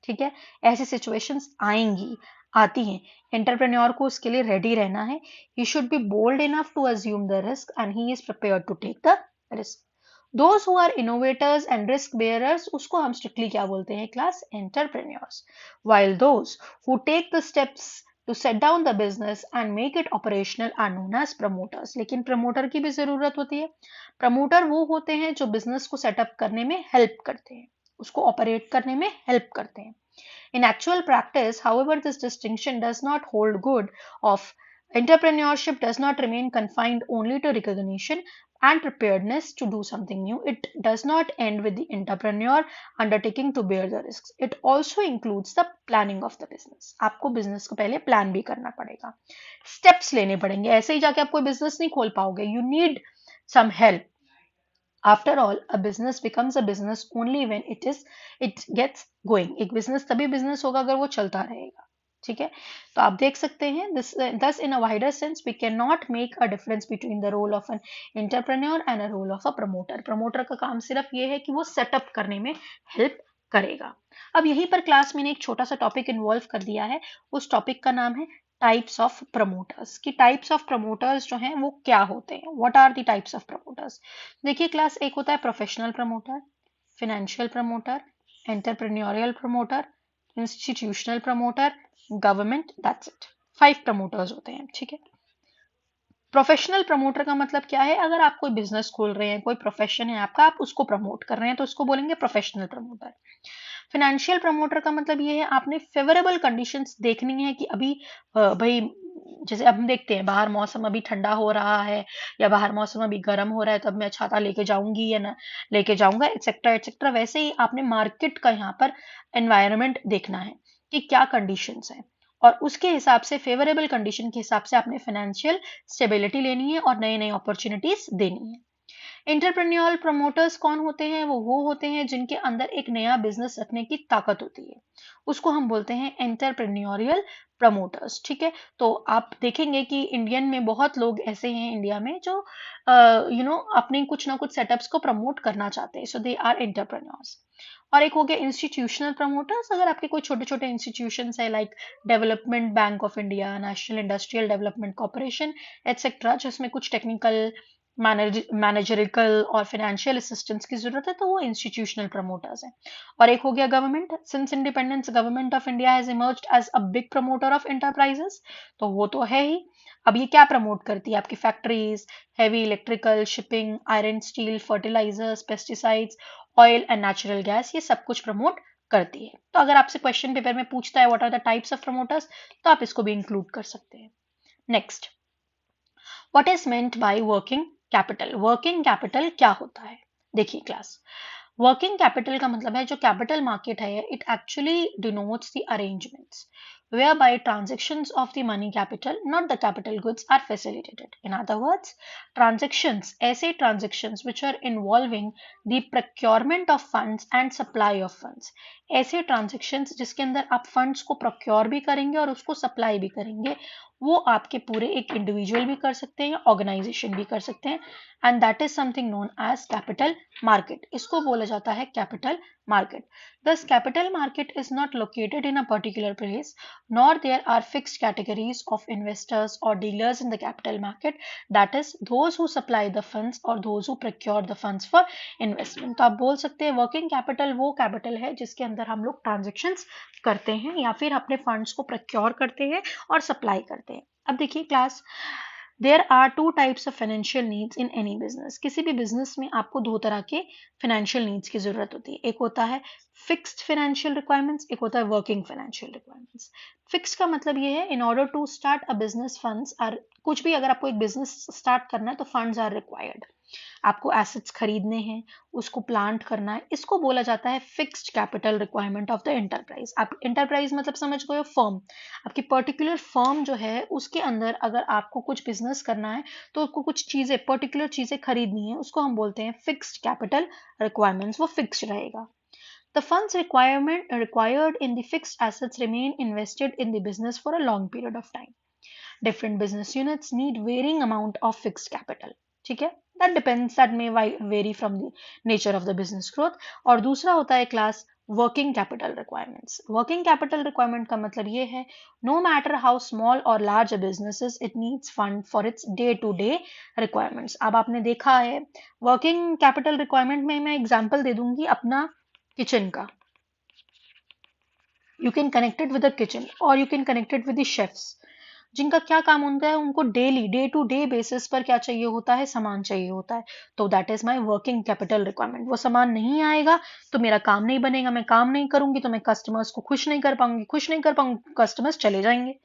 ठीक है, ऐसी सिचुएशंस आएंगी, आती हैं। एंटरप्रेन्योर को उसके लिए रेडी रहना है। He should be bold enough to assume the risk and he is prepared to take the risk. Those who are innovators and risk bearers, उसको हम स्ट्रिक्टली क्या बोलते हैं class? Entrepreneurs. While those who take the steps to set down the business and make it operational are known as promoters. लेकिन promoter की भी जरूरत होती है. प्रमोटर वो होते हैं जो बिजनेस को सेटअप करने में हेल्प करते हैं, उसको ऑपरेट करने में हेल्प करते हैं. In actual practice, however, this distinction does not hold good. Of entrepreneurship does not remain confined only to recognition and preparedness to do something new. It does not end with the entrepreneur undertaking to bear the risks. It also includes the planning of the business. आपको business को पहले plan भी करना पड़ेगा, steps लेने पड़ेंगे. ऐसे ही जाके आप कोई business नहीं खोल पाओगे. You need some help. After all, a business becomes a business only when it gets going. एक business तभी business होगा अगर वो चलता रहेगा. ठीक है, तो आप देख सकते हैं thus in a wider sense we cannot make a difference between the role of an entrepreneur and a role of a promoter. promoter का काम सिर्फ ये है कि वो सेटअप करने में हेल्प करेगा. अब यहीं पर क्लास मैंने एक छोटा सा टॉपिक इन्वॉल्व कर दिया है. उस टॉपिक का नाम है टाइप्स ऑफ प्रमोटर्स. कि टाइप्स ऑफ प्रमोटर्स जो हैं वो क्या होते हैं, what are the types of promoters. देखिए क्लास, एक होता है professional promoter, financial promoter, entrepreneurial promoter, institutional promoter, government. That's it. 5 promoters होते हैं. ठीक है. प्रोफेशनल प्रमोटर का मतलब क्या है? अगर आप कोई बिजनेस खोल रहे हैं, कोई प्रोफेशन है आपका, आप उसको प्रमोट कर रहे हैं, तो उसको बोलेंगे प्रोफेशनल प्रमोटर. फाइनेंशियल प्रमोटर का मतलब ये है आपने फेवरेबल कंडीशंस देखनी है कि अभी भाई जैसे अब हम देखते हैं बाहर मौसम अभी ठंडा हो रहा है या बाहर मौसम अभी गर्म हो रहा है, तो अब मैं छाता लेके जाऊंगी या ना लेके जाऊंगा, एक्सेट्रा एक्सेट्रा. वैसे ही आपने मार्केट का यहाँ पर एनवायरनमेंट देखना है कि क्या कंडीशंस हैं, और उसके हिसाब से फेवरेबल कंडीशन के हिसाब से आपने फाइनेंशियल स्टेबिलिटी लेनी है और नई नई अपॉर्चुनिटीज देनी है. एंटरप्रेन्योर प्रमोटर्स कौन होते हैं? वो होते हैं जिनके अंदर एक नया बिजनेस रखने की ताकत होती है, उसको हम बोलते हैं एंटरप्रेन्योरियल प्रमोटर्स. ठीक है, तो आप देखेंगे कि इंडियन में बहुत लोग ऐसे हैं इंडिया में जो अपने कुछ ना कुछ सेटअप्स को प्रमोट करना चाहते हैं, सो दे आर एंटरप्रेन्योर्स. और एक हो गया इंस्टीट्यूशनल प्रमोटर्स. अगर आपके कोई छोटे छोटे इंस्टीट्यूशंस है like development bank of India, national industrial development corporation etcetera, जिसमें कुछ टेक्निकल मैनेजरिकल और फाइनेंशियल असिस्टेंस की जरूरत है, तो वो इंस्टीट्यूशनल प्रमोटर्स हैं. और एक हो गया government. Since independence, government of India has emerged as a big promoter of enterprises. तो वो तो है ही. अब ये क्या प्रमोट करती है? आपकी factories, heavy electrical, shipping, iron steel, fertilizers, pesticides, oil and natural gas, ये सब कुछ प्रमोट करती है. तो अगर आपसे क्वेश्चन पेपर में पूछता है what are the types of promoters, तो आप इसको भी इंक्लूड कर सकते हैं. Next, what is meant by working capital. Working capital क्या होता है? देखिए क्लास, वर्किंग कैपिटल का मतलब है जो कैपिटल मार्केट है, it actually denotes the arrangements whereby transactions of the money capital, not the capital goods, are facilitated. In other words, transactions, ऐसे transactions which are involving the procurement of funds and supply of funds, ऐसे transactions जिसके अंदर आप funds को procure भी करेंगे और उसको supply भी करेंगे, वो आपके पूरे एक इंडिविजुअल भी कर सकते हैं या ऑर्गेनाइजेशन भी कर सकते हैं, and that is something known as capital market. इसको बोला जाता है capital market. Thus, capital market is not located in a particular place, nor there are fixed categories of investors or dealers in the capital market. That is, those who supply the funds or those who procure the funds for investment. तो आप बोल सकते हैं working capital वो capital है जिसके अंदर हम लोग ट्रांजेक्शन्स करते हैं या फिर अपने फंड्स को प्रोक्योर करते हैं और सप्लाई करते हैं. अब देखिए class, there are 2 types of financial needs in any business. किसी भी बिजनेस में आपको 2 तरह के फाइनेंशियल नीड्स की जरूरत होती है. एक होता है फिक्स्ड फाइनेंशियल रिक्वायरमेंट्स, एक होता है वर्किंग फाइनेंशियल रिक्वायरमेंट्स. फिक्स का मतलब ये है in order to start a business funds are, कुछ भी अगर आपको एक बिजनेस स्टार्ट करना है तो फंड्स आर रिक्वायर्ड. आपको एसेट्स खरीदने हैं, उसको प्लांट करना है, इसको बोला जाता है fixed capital requirement of the enterprise. आप एंटरप्राइज मतलब समझ गए हो फर्म. आपकी पर्टिकुलर फर्म जो है उसके अंदर अगर आपको कुछ बिजनेस करना है तो उसको कुछ चीजें, पर्टिकुलर चीजें खरीदनी है, उसको हम बोलते हैं फिक्स्ड कैपिटल रिक्वायरमेंट्स. वो फिक्स्ड रहेगा. The funds required in the fixed assets remain invested in the business for a long period of time. Different business units need varying amount of fixed capital. ठीक है, that depends, that may vary from the nature of the business growth. और दूसरा होता है class working capital requirements. Working capital requirement का मतलब ये है, नो मैटर हाउ स्मॉल और large a business, it needs fund for its day to day requirements. अब आपने देखा है वर्किंग कैपिटल रिक्वायरमेंट में, मैं एग्जांपल दे दूंगी अपना किचन का। You can connect it with the kitchen और you can connect it with the chefs, जिनका क्या काम होता है, उनको daily day to day basis पर क्या चाहिए होता है, सामान चाहिए होता है। तो that is my working capital requirement. वो सामान नहीं आएगा तो मेरा काम नहीं बनेगा, मैं काम नहीं करूंगी तो मैं कस्टमर्स को खुश नहीं कर पाऊंगी, खुश नहीं कर पाऊंगी कस्टमर्स चले जाएंगे।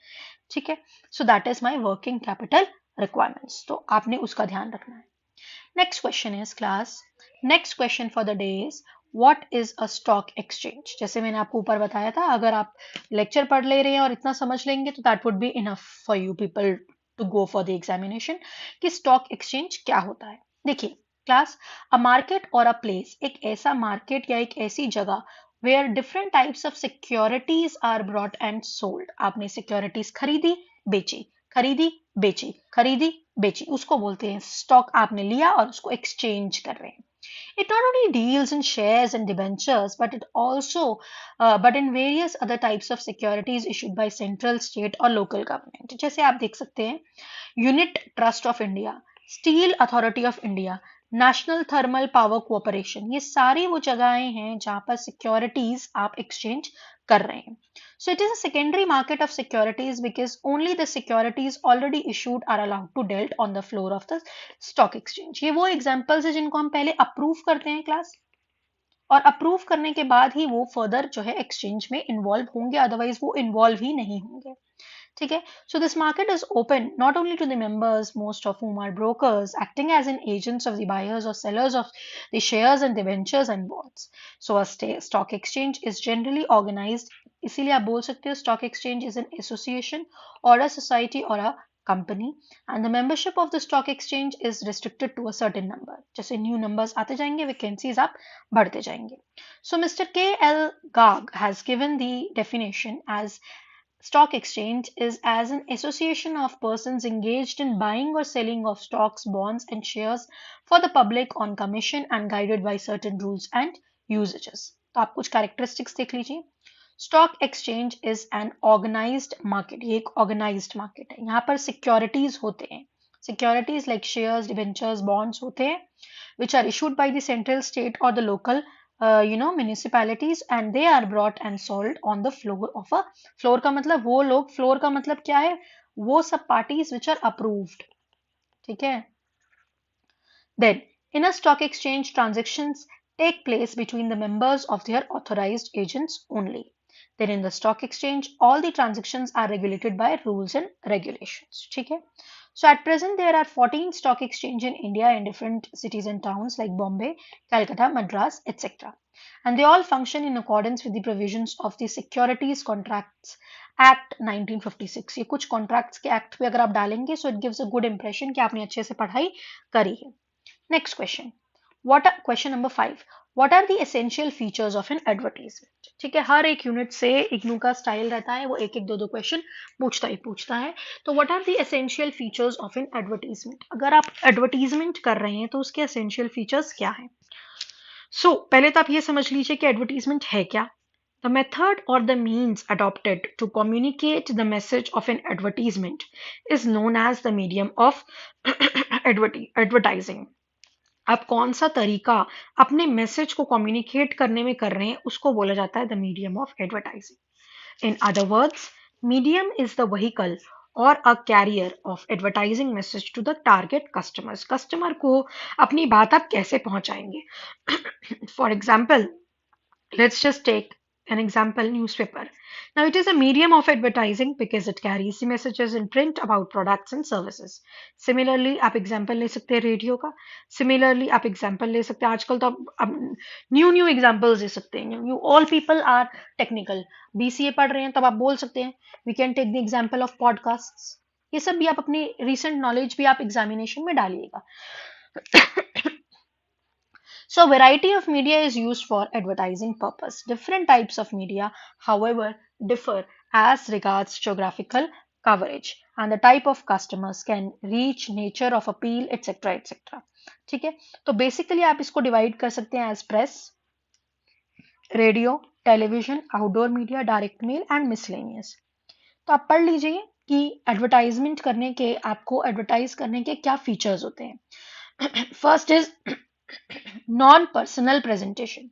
ठीक है, so that is my working capital requirements, तो आपने उसका ध्यान रखना है। Next question is class, next question for the day is what is a stock exchange. जैसे मैंने आपको ऊपर बताया था, अगर आप लेक्चर पढ़ ले रहे हैं और इतना समझ लेंगे तो that would be enough for you people to go for the examination कि स्टॉक एक्सचेंज क्या होता है। देखिए क्लास, अ मार्केट और अ प्लेस, एक ऐसा मार्केट या एक ऐसी जगह where different types of securities are brought and sold. आपने सिक्योरिटीज खरीदी बेची, खरीदी बेची, खरीदी बेची, उसको बोलते हैं स्टॉक। आपने लिया और उसको एक्सचेंज कर रहे हैं। It not only deals in shares and debentures, but it also, but in various other types of securities issued by central, state और local government. जैसे आप देख सकते हैं, unit trust of India, steel authority of India, national thermal power corporation, ये सारी वो जगहें हैं जहां पर सिक्योरिटीज आप एक्सचेंज कर रहे हैं। So it is a secondary market of securities because only the securities already issued are allowed to dealt on the floor of the stock exchange. ये वो एग्जांपल्स है जिनको हम पहले अप्रूव करते हैं क्लास, और अप्रूव करने के बाद ही वो फर्दर जो है एक्सचेंज में इन्वॉल्व होंगे, अदरवाइज वो इन्वॉल्व ही नहीं होंगे। ठीक है, so this market is open not only to the members, most of whom are brokers acting as an agents of the buyers or sellers of the shares and debentures and bonds. So a stock exchange is generally organized, इसीलिए आप बोल सकते हो stock exchange is an association or a society or a company, and the membership of the stock exchange is restricted to a certain number. जैसे new numbers आते जाएंगे, vacancies आप बढ़ते जाएंगे. So Mr. K.L. Garg has given the definition as stock exchange is as an association of persons engaged in buying or selling of stocks, bonds, and shares for the public on commission and guided by certain rules and usages. तो आप कुछ characteristics देख लीजिए. Stock exchange is an organized market, ये एक organised market है। यहाँ पर सिक्योरिटीज होते हैं, securities like shares, debentures, bonds होते हैं, which are issued by the central, state or the local municipalities, and they are brought and sold on the floor of a, floor का मतलब वो लोग, floor का मतलब क्या है, वो सब parties which are approved. ठीक है, then in a stock exchange transactions take place between the members of their authorized agents only. Then in the stock exchange all the transactions are regulated by rules and regulations. ठीक है, so at present there are 14 stock exchange in India in different cities and towns like Bombay, Calcutta, Madras, etc. And they all function in accordance with the provisions of the Securities Contracts Act 1956. ये कुछ contracts के act पे अगर आप डालेंगे so it gives a good impression कि आपने अच्छे से पढ़ाई करी है. Next question. Question number 5. What are the essential features of an advertisement? ठीक है, हर एक यूनिट से इग्नू का स्टाइल रहता है, वो एक एक दो दो क्वेश्चन पूछता है. तो what are the essential features of an advertisement? अगर आप एडवर्टीजमेंट कर रहे हैं तो उसके essential features क्या हैं? So पहले तो आप ये समझ लीजिए कि एडवर्टीजमेंट है क्या. The method or the means adopted to communicate the message of an advertisement is known as the medium of advertising. आप कौन सा तरीका अपने मैसेज को कम्युनिकेट करने में कर रहे हैं उसको बोला जाता है the medium of advertising. In other words, medium is the vehicle और a carrier of advertising message to the target customers. Customer को अपनी बात आप कैसे पहुंचाएंगे. For example, let's just take an example, newspaper. Now it is a medium of advertising because it carries the messages in print about products and services. Similarly आप example ले सकते हैं रेडियो का. Similarly आप example ले सकते हैं, आजकल तो अब न्यू examples दे सकते हैं. You all people are technical. BCA पढ़ रहे हैं तब आप बोल सकते हैं we can take the example of podcasts. ये सब भी आप अपनी recent knowledge भी आप examination में डालिएगा. So a variety of media is used for advertising purpose. Different types of media, however, differ as regards geographical coverage and the type of customers can reach, nature of appeal, etc. etc. ठीक है, तो basically आप इसको divide कर सकते हैं as press, radio, television, outdoor media, direct male and miscellaneous. तो आप पढ़ लीजिए कि एडवर्टाइजमेंट करने के, आपको एडवर्टाइज करने के क्या फीचर्स होते हैं। First is non personal presentation.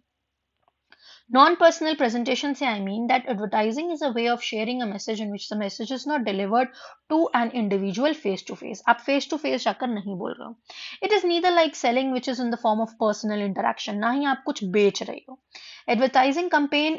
Non-personal presentation से I mean that advertising is a way of sharing a message in which the message is not delivered to an individual face to face. आप face to face जाकर नहीं बोल रहे हो. It is neither like selling which is in the form of personal interaction. ना ही आप कुछ बेच रहे हो. Advertising campaign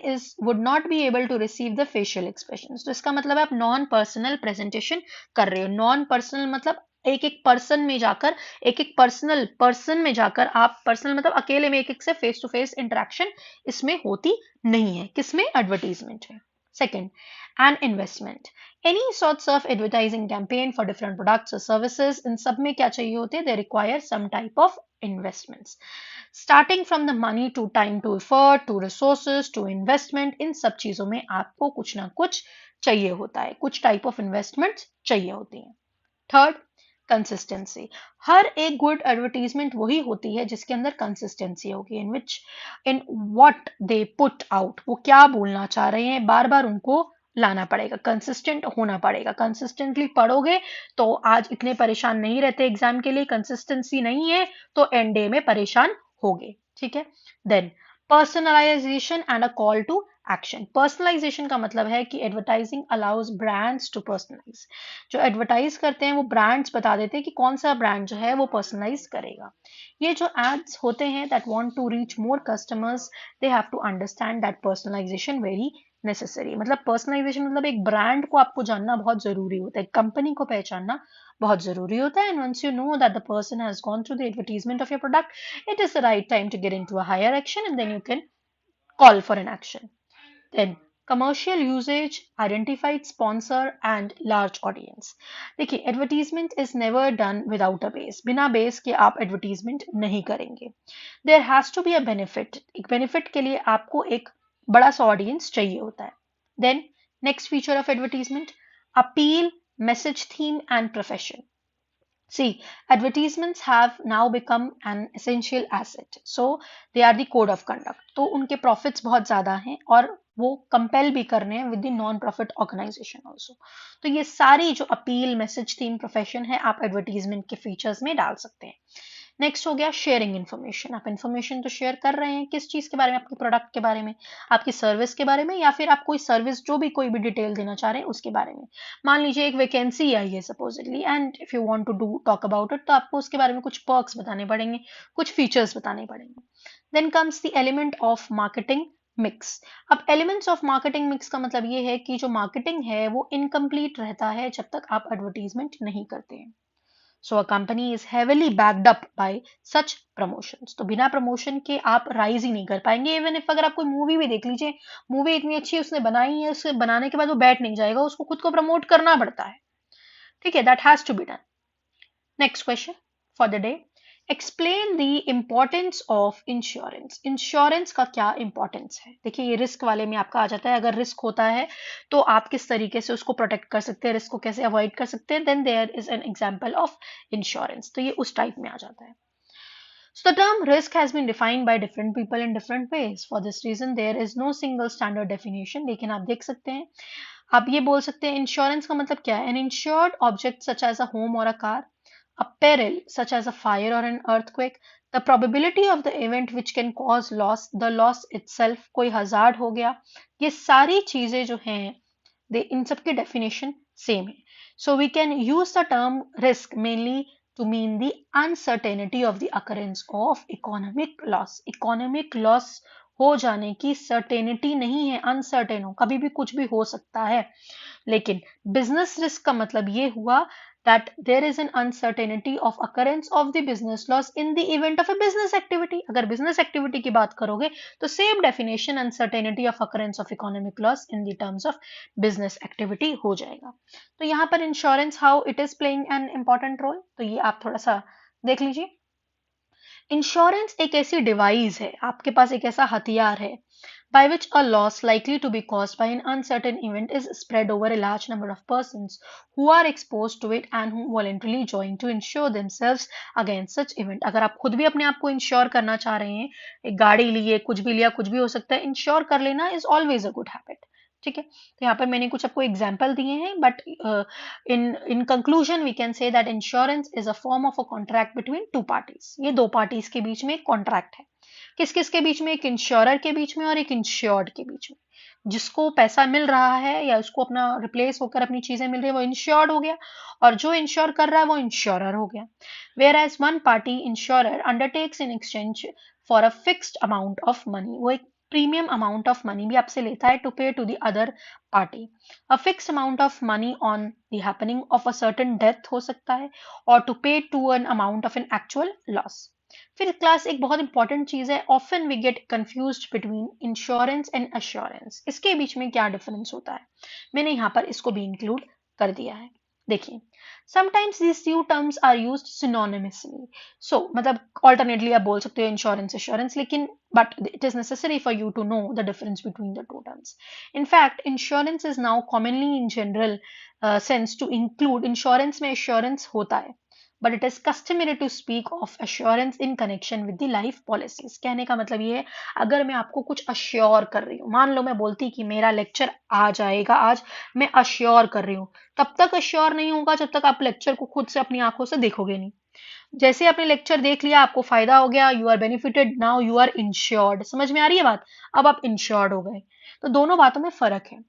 would not be able to receive the facial expressions. तो इसका मतलब आप non-personal presentation कर रहे हो. Non-personal मतलब एक एक पर्सन में जाकर, एक एक पर्सन में जाकर आप, पर्सनल मतलब अकेले में एक एक से फेस टू फेस इंटरेक्शन इसमें होती नहीं है. किसमें? एडवर्टीजमेंट में. Second, and investment. Any sorts of advertising campaign for different products और सर्विसेज, इन सब में क्या चाहिए होते हैं? They require some type of investments, starting from the money to time to effort to resources to investment. इन सब चीजों में आपको कुछ ना कुछ चाहिए होता है, कुछ टाइप ऑफ इन्वेस्टमेंट चाहिए होती है. Third, consistency. हर एक गुड एडवर्टीजमेंट वही होती है जिसके अंदर कंसिस्टेंसी होगी, in what they put out. वो क्या बोलना चाह रहे हैं बार बार उनको लाना पड़ेगा, कंसिस्टेंट होना पड़ेगा. कंसिस्टेंटली पढ़ोगे तो आज इतने परेशान नहीं रहते एग्जाम के लिए. कंसिस्टेंसी नहीं है तो एंड डे में परेशान होगे. ठीक है. Then personalization and a call to action. Personalization का मतलब है कि advertising allows brands to personalize. जो एडवर्टाइज करते हैं वो ब्रांड्स बता देते हैं कि कौन सा ब्रांड जो है वो पर्सनलाइज करेगा. ये जो एड्स होते हैं that want to reach more customers, they have to understand that personalization very necessary. मतलब पर्सनलाइजेशन मतलब एक ब्रांड को आपको जानना बहुत जरूरी होता है, कंपनी को पहचानना बहुत जरूरी होता है. And once you know that the person has gone through the advertisement of your product, it is the right time to get into a higher action, and then you can call for an action. Then commercial usage, identified sponsor and large audience. देखिए advertisement is never done without a base. बिना base के आप advertisement नहीं करेंगे. There has to be a benefit. एक benefit के लिए आपको एक बड़ा सा ऑडियंस चाहिए होता है. Then next feature of advertisement, appeal, message theme and profession. See, advertisements have now become an essential asset. So, they are the code of conduct. तो उनके profits बहुत ज़्यादा हैं और वो compel भी कर रहे हैं with the non-profit organization also. तो ये सारी जो अपील, मैसेज थीम, प्रोफेशन है, आप एडवर्टीजमेंट के फीचर्स में डाल सकते हैं. नेक्स्ट हो गया शेयरिंग इन्फॉर्मेशन. आप इन्फॉर्मेशन तो शेयर कर रहे हैं किस चीज के बारे में? आपके प्रोडक्ट के बारे में, आपकी सर्विस के बारे में, या फिर आप कोई सर्विस जो भी कोई भी डिटेल देना चाह रहे हैं उसके बारे में. मान लीजिए एक वैकेंसी आई है supposedly, and if you want to do talk about it, तो आपको उसके बारे में कुछ पर्क्स बताने पड़ेंगे, कुछ फीचर्स बताने पड़ेंगे. Then comes the element of marketing mix. अब एलिमेंट्स ऑफ मार्केटिंग मिक्स का मतलब ये है कि जो मार्केटिंग है वो इनकम्प्लीट रहता है जब तक आप एडवर्टीजमेंट नहीं करते हैं. So a company is heavily backed up by such promotions. तो बिना प्रमोशन के आप राइज ही नहीं कर पाएंगे. इवन इफ अगर आप कोई मूवी भी देख लीजिए, मूवी इतनी अच्छी उसने बनाई है, उसके बनाने के बाद वो बैठ नहीं जाएगा, उसको खुद को प्रमोट करना पड़ता है. ठीक है, that has to be done. Next question for the day, explain the importance of insurance. Insurance का क्या इंपॉर्टेंस है? देखिए ये रिस्क वाले में आपका आ जाता है. अगर रिस्क होता है तो आप किस तरीके से उसको प्रोटेक्ट कर सकते हैं, रिस्क को कैसे अवॉइड कर सकते हैं. Then there is an example of insurance. तो ये उस टाइप में आ जाता है. So the term risk has been defined by different people in different ways. For this reason, there is no single standard definition. लेकिन आप देख सकते हैं, आप ये बोल सकते हैं इंश्योरेंस का मतलब क्या है? An insured object such as a home or a car, a peril such as a fire or an earthquake, the probability of the event which can cause loss, the loss itself, कोई hazard हो गया, ये सारी चीजें जो हैं, इन सब की डेफिनेशन सेम है. So we can use the term risk mainly to mean the uncertainty of the occurrence of economic loss. Economic loss हो जाने की सर्टेनिटी नहीं है, अनसर्टेन हो, कभी भी कुछ भी हो सकता है. लेकिन बिजनेस रिस्क का मतलब ये हुआ that there is an uncertainty of occurrence of the business loss in the event of a business activity. अगर business activity की बात करोगे तो same definition uncertainty of occurrence of economic loss in the terms of business activity हो जाएगा. तो यहाँ पर insurance how it is playing an important role, तो ये आप थोड़ा सा देख लीजिए. इंश्योरेंस एक ऐसी डिवाइस है, आपके पास एक ऐसा हथियार है by which a loss likely to be caused by an uncertain event is spread over a large number of persons who are exposed to it and who voluntarily join to insure themselves against such event. अगर आप खुद भी अपने आप को ensure करना चाह रहे हैं, एक गाड़ी लिए, कुछ भी लिया, कुछ भी हो सकता है, इंश्योर कर लेना is always a good habit. ठीक है, तो यहाँ पर मैंने कुछ आपको एग्जाम्पल दिए हैं, but in conclusion we can say that insurance is a form of a contract between two parties. ये दो पार्टीज के बीच में एक कॉन्ट्रैक्ट है. किस किस के बीच में? एक इंश्योरर के बीच में और एक इंश्योर्ड के बीच में. जिसको पैसा मिल रहा है या उसको अपना रिप्लेस होकर अपनी चीजें मिल रही है वो इंश्योर्ड हो गया, और जो इंश्योर कर रहा है वो इंश्योरर हो गया. Whereas one party insurer undertakes in exchange for a fixed amount of money, वो एक प्रीमियम अमाउंट ऑफ मनी भी आपसे लेता है to pay to the other party. A fixed amount of money on the happening of a certain death हो सकता है, और to pay to an amount of an actual loss. फिर class एक बहुत इंपॉर्टेंट चीज है, often we get confused between insurance and assurance. इसके बीच में क्या डिफरेंस होता है, मैंने यहाँ पर इसको भी इंक्लूड कर दिया है. देखिए, sometimes these two terms are used synonymously. So मतलब alternately आप बोल सकते हो इंश्योरेंस एश्योरेंस, लेकिन but it is necessary for you to know the difference between the two terms. In fact, insurance is now commonly in general sense to include insurance में assurance होता है, but it is customary to speak of assurance in connection with the life policies. कहने का मतलब ये है, अगर मैं आपको कुछ अश्योर कर रही हूँ, मान लो मैं बोलती कि मेरा लेक्चर आ जाएगा आज, मैं अश्योर कर रही हूँ, तब तक अश्योर नहीं होगा जब तक आप लेक्चर को खुद से अपनी आंखों से देखोगे नहीं. जैसे आपने लेक्चर देख लिया, आपको फायदा हो गया, you are benefited, now you are insured. समझ में आ रही है बात? अब आप इंश्योर्ड हो गए. तो दोनों बातों में फर्क है.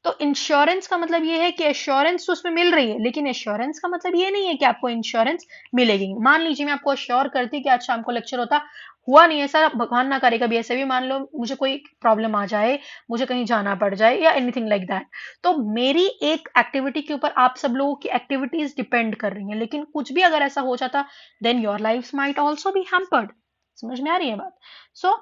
तो इंश्योरेंस का मतलब ये है कि एश्योरेंस तो उसमें मिल रही है, लेकिन एश्योरेंस का मतलब ये नहीं है कि आपको इंश्योरेंस मिलेगी. मान लीजिए मैं आपको अश्योर करती कि आज शाम को लेक्चर होता, हुआ नहीं ऐसा, भगवान ना करे कभी ऐसे भी, मान लो मुझे कोई प्रॉब्लम आ जाए, मुझे कहीं जाना पड़ जाए या एनीथिंग लाइक दैट, तो मेरी एक एक्टिविटी के ऊपर आप सब लोगों की एक्टिविटीज डिपेंड कर रही हैं, लेकिन कुछ भी अगर ऐसा हो जाता, then your life might also be hampered. समझ में आ रही है बात? सो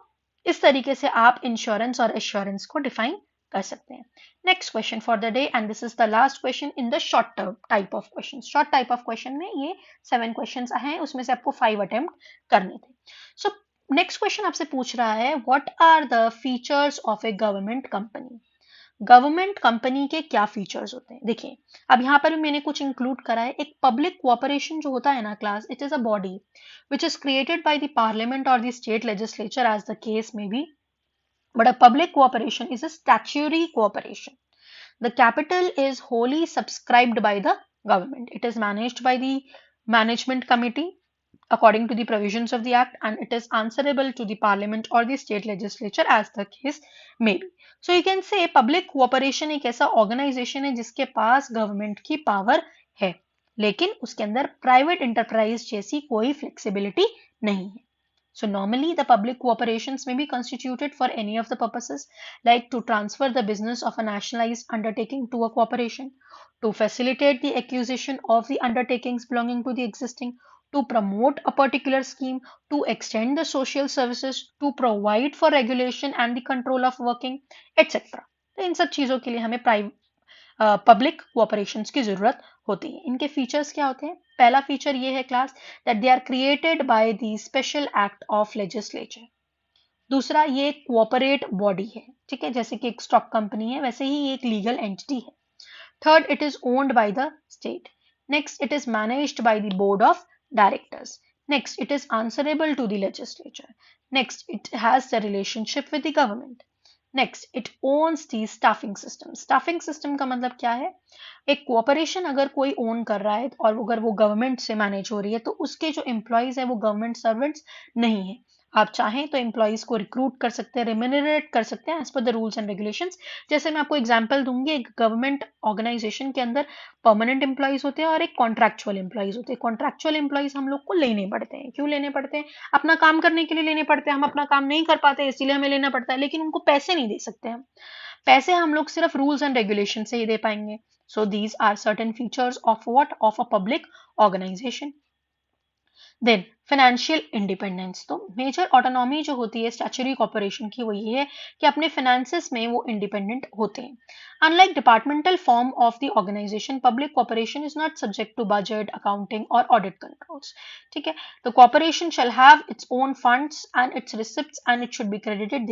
इस तरीके से आप इंश्योरेंस और एश्योरेंस को डिफाइन कर सकते हैं. Next question for the day, and this is the last question in the short type of question. Short type of question में ये 7 क्वेश्चन हैं, उसमें से आपको 5 अटेम्प्ट करने थे. सो नेक्स्ट क्वेश्चन आपसे पूछ रहा है, what are the features of a government company. Government company के क्या फीचर्स होते हैं? देखिए, अब यहाँ पर भी मैंने कुछ इंक्लूड करा है. एक पब्लिक कोऑपरेशन जो होता है ना class, it is a body which is created by the parliament और the state legislature as the case में be, but a public cooperation is a statutory cooperation. The capital is wholly subscribed by the government. It is managed by the management committee according to the provisions of the act, and it is answerable to the parliament or the state legislature as the case may be. So you can say public cooperation एक ऐसा organization है जिसके पास government की power है, लेकिन उसके अंदर private enterprise जैसी कोई flexibility नहीं है. So normally the public cooperations may be constituted for any of the purposes, like to transfer the business of a nationalized undertaking to a corporation, to facilitate the acquisition of the undertakings belonging to the existing, to promote a particular scheme, to extend the social services, to provide for regulation and the control of working, etc. तो इन सब चीजों के लिए हमें public cooperations की जरूरत होती है. इनके फीचर्स क्या होते हैं? पहला फीचर ये है class, that they are created by the special act of legislature. दूसरा, ये एक कोऑपरेट बॉडी है. ठीक है, जैसे कि एक स्टॉक कंपनी है, वैसे ही ये एक लीगल एंटिटी है. Third, it is owned by the state. Next, it is managed by the board of directors. Next, it is answerable to the legislature. Next, it has the relationship with the government. Next, it owns the staffing system. Staffing system का मतलब क्या है? एक cooperation अगर कोई own कर रहा है और अगर वो गवर्नमेंट से मैनेज हो रही है, तो उसके जो एम्प्लॉयज है वो गवर्नमेंट सर्वेंट्स नहीं है. आप चाहें तो एम्प्लॉयज को रिक्रूट कर सकते हैं, रिम्यूनरेट कर सकते हैं as per the rules and regulations. जैसे मैं आपको एग्जांपल दूंगी, एक गवर्नमेंट ऑर्गेनाइजेशन के अंदर परमानेंट एम्प्लॉयज होते हैं और एक कॉन्ट्रैक्चुअल एम्प्लॉयज होते हैं. कॉन्ट्रैक्चुअल एम्प्लॉयज हम लोग को लेने पड़ते हैं. क्यों लेने पड़ते हैं? अपना काम करने के लिए लेने पड़ते हैं. हम अपना काम नहीं कर पाते इसीलिए हमें लेना पड़ता है, लेकिन उनको पैसे नहीं दे सकते हम. पैसे हम लोग सिर्फ रूल्स एंड रेगुलेशन से ही दे पाएंगे. So these are certain features of what? Of a public organization. Then financial independence, तो मेजर ऑटोनॉमी जो होती है स्टैच्यूटरी कॉर्पोरेशन की वो ये है कि अपने फाइनेंसेस में वो इंडिपेंडेंट होते हैं. Unlike departmental form of the organization, public corporation is not subject to budget, accounting और ऑडिट कंट्रोल्स. ठीक है, तो corporation shall have its own funds and its receipts and it should be credited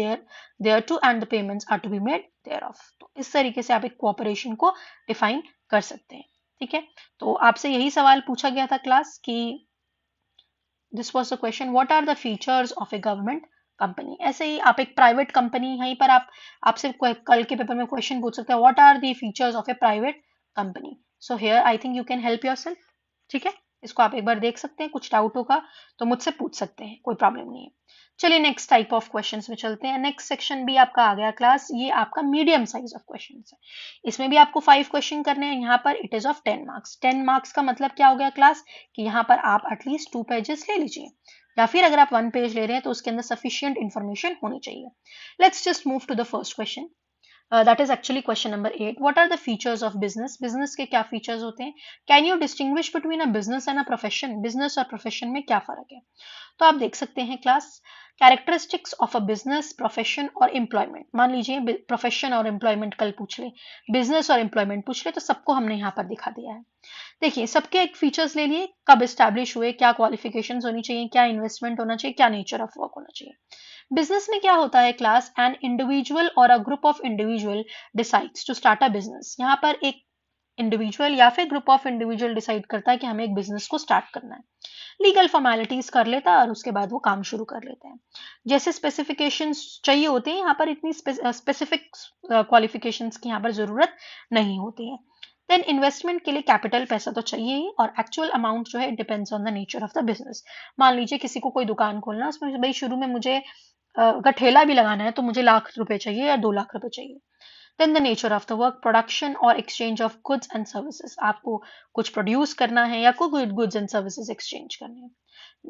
thereto and the payments are to be made thereof. तो इस तरीके से आप एक कॉर्पोरेशन को डिफाइन कर सकते हैं. ठीक है, तो आपसे यही सवाल पूछा गया था क्लास कि this was the question, what are the features of a government company. ऐसे ही आप एक प्राइवेट कंपनी, यहीं पर आप आपसे कल के पेपर में क्वेश्चन पूछ सकते हैं, what are the features of a private company. So here I think you can help yourself. ठीक है, इसको आप एक बार देख सकते हैं, कुछ डाउट होगा तो मुझसे पूछ सकते हैं, कोई प्रॉब्लम नहीं है. चलिए नेक्स्ट टाइप ऑफ क्वेश्चंस में चलते हैं. नेक्स्ट सेक्शन भी आपका आ गया क्लास, ये आपका मीडियम साइज ऑफ क्वेश्चंस है. इसमें भी आपको 5 क्वेश्चन करने हैं. यहाँ पर it is of 10 marks. 10 marks का मतलब क्या हो गया क्लास, कि यहाँ पर आप एटलीस्ट 2 पेजेस ले लीजिए, या फिर अगर आप 1 पेज ले रहे हैं तो उसके अंदर सफिशियंट इन्फॉर्मेशन होनी चाहिए. Let's just move to the first question. That is actually question number 8. What are the features of business. Business के क्या फीचर्स होते हैं. Can you distinguish between a business and a profession. Business और profession में क्या फर्क है. तो आप देख सकते हैं class, characteristics of a business, profession और एम्प्लॉयमेंट. मान लीजिए प्रोफेशन और एम्प्लॉयमेंट कल पूछ ले, बिजनेस और एम्प्लॉयमेंट पूछ ले, तो सबको हमने यहाँ पर दिखा दिया है. देखिए सबके एक फीचर्स ले लिए, कब एस्टैब्लिश हुए, क्या क्वालिफिकेशंस होनी चाहिए, क्या इन्वेस्टमेंट होना चाहिए, क्या नेचर ऑफ वर्क होना चाहिए. बिजनेस में क्या होता है क्लास, एन इंडिविजुअल और a group of individual decides to start a business. यहाँ पर एक इंडिविजुअल या फिर ग्रुप ऑफ इंडिविजुअल डिसाइड करता है कि हमें एक बिजनेस को स्टार्ट करना है. लीगल फॉर्मेलिटीज कर लेता है और उसके बाद वो काम शुरू कर लेते हैं. जैसे स्पेसिफिकेशंस चाहिए होते हैं, यहाँ पर इतनी स्पेसिफिक क्वालिफिकेशंस की यहाँ पर जरूरत नहीं होती है. देन इन्वेस्टमेंट के लिए कैपिटल, पैसा तो चाहिए ही, और एक्चुअल अमाउंट जो है depends on the nature of the business. मान लीजिए किसी को कोई दुकान खोलना, उसमें भाई शुरू में मुझे अगर ठेला भी लगाना है तो मुझे लाख रुपए चाहिए या 2 लाख रुपए चाहिए. Then the nature of the work, production और exchange of goods and services. आपको कुछ प्रोड्यूस करना है या कोई गुड्स एंड सर्विसेज एक्सचेंज करने हैं.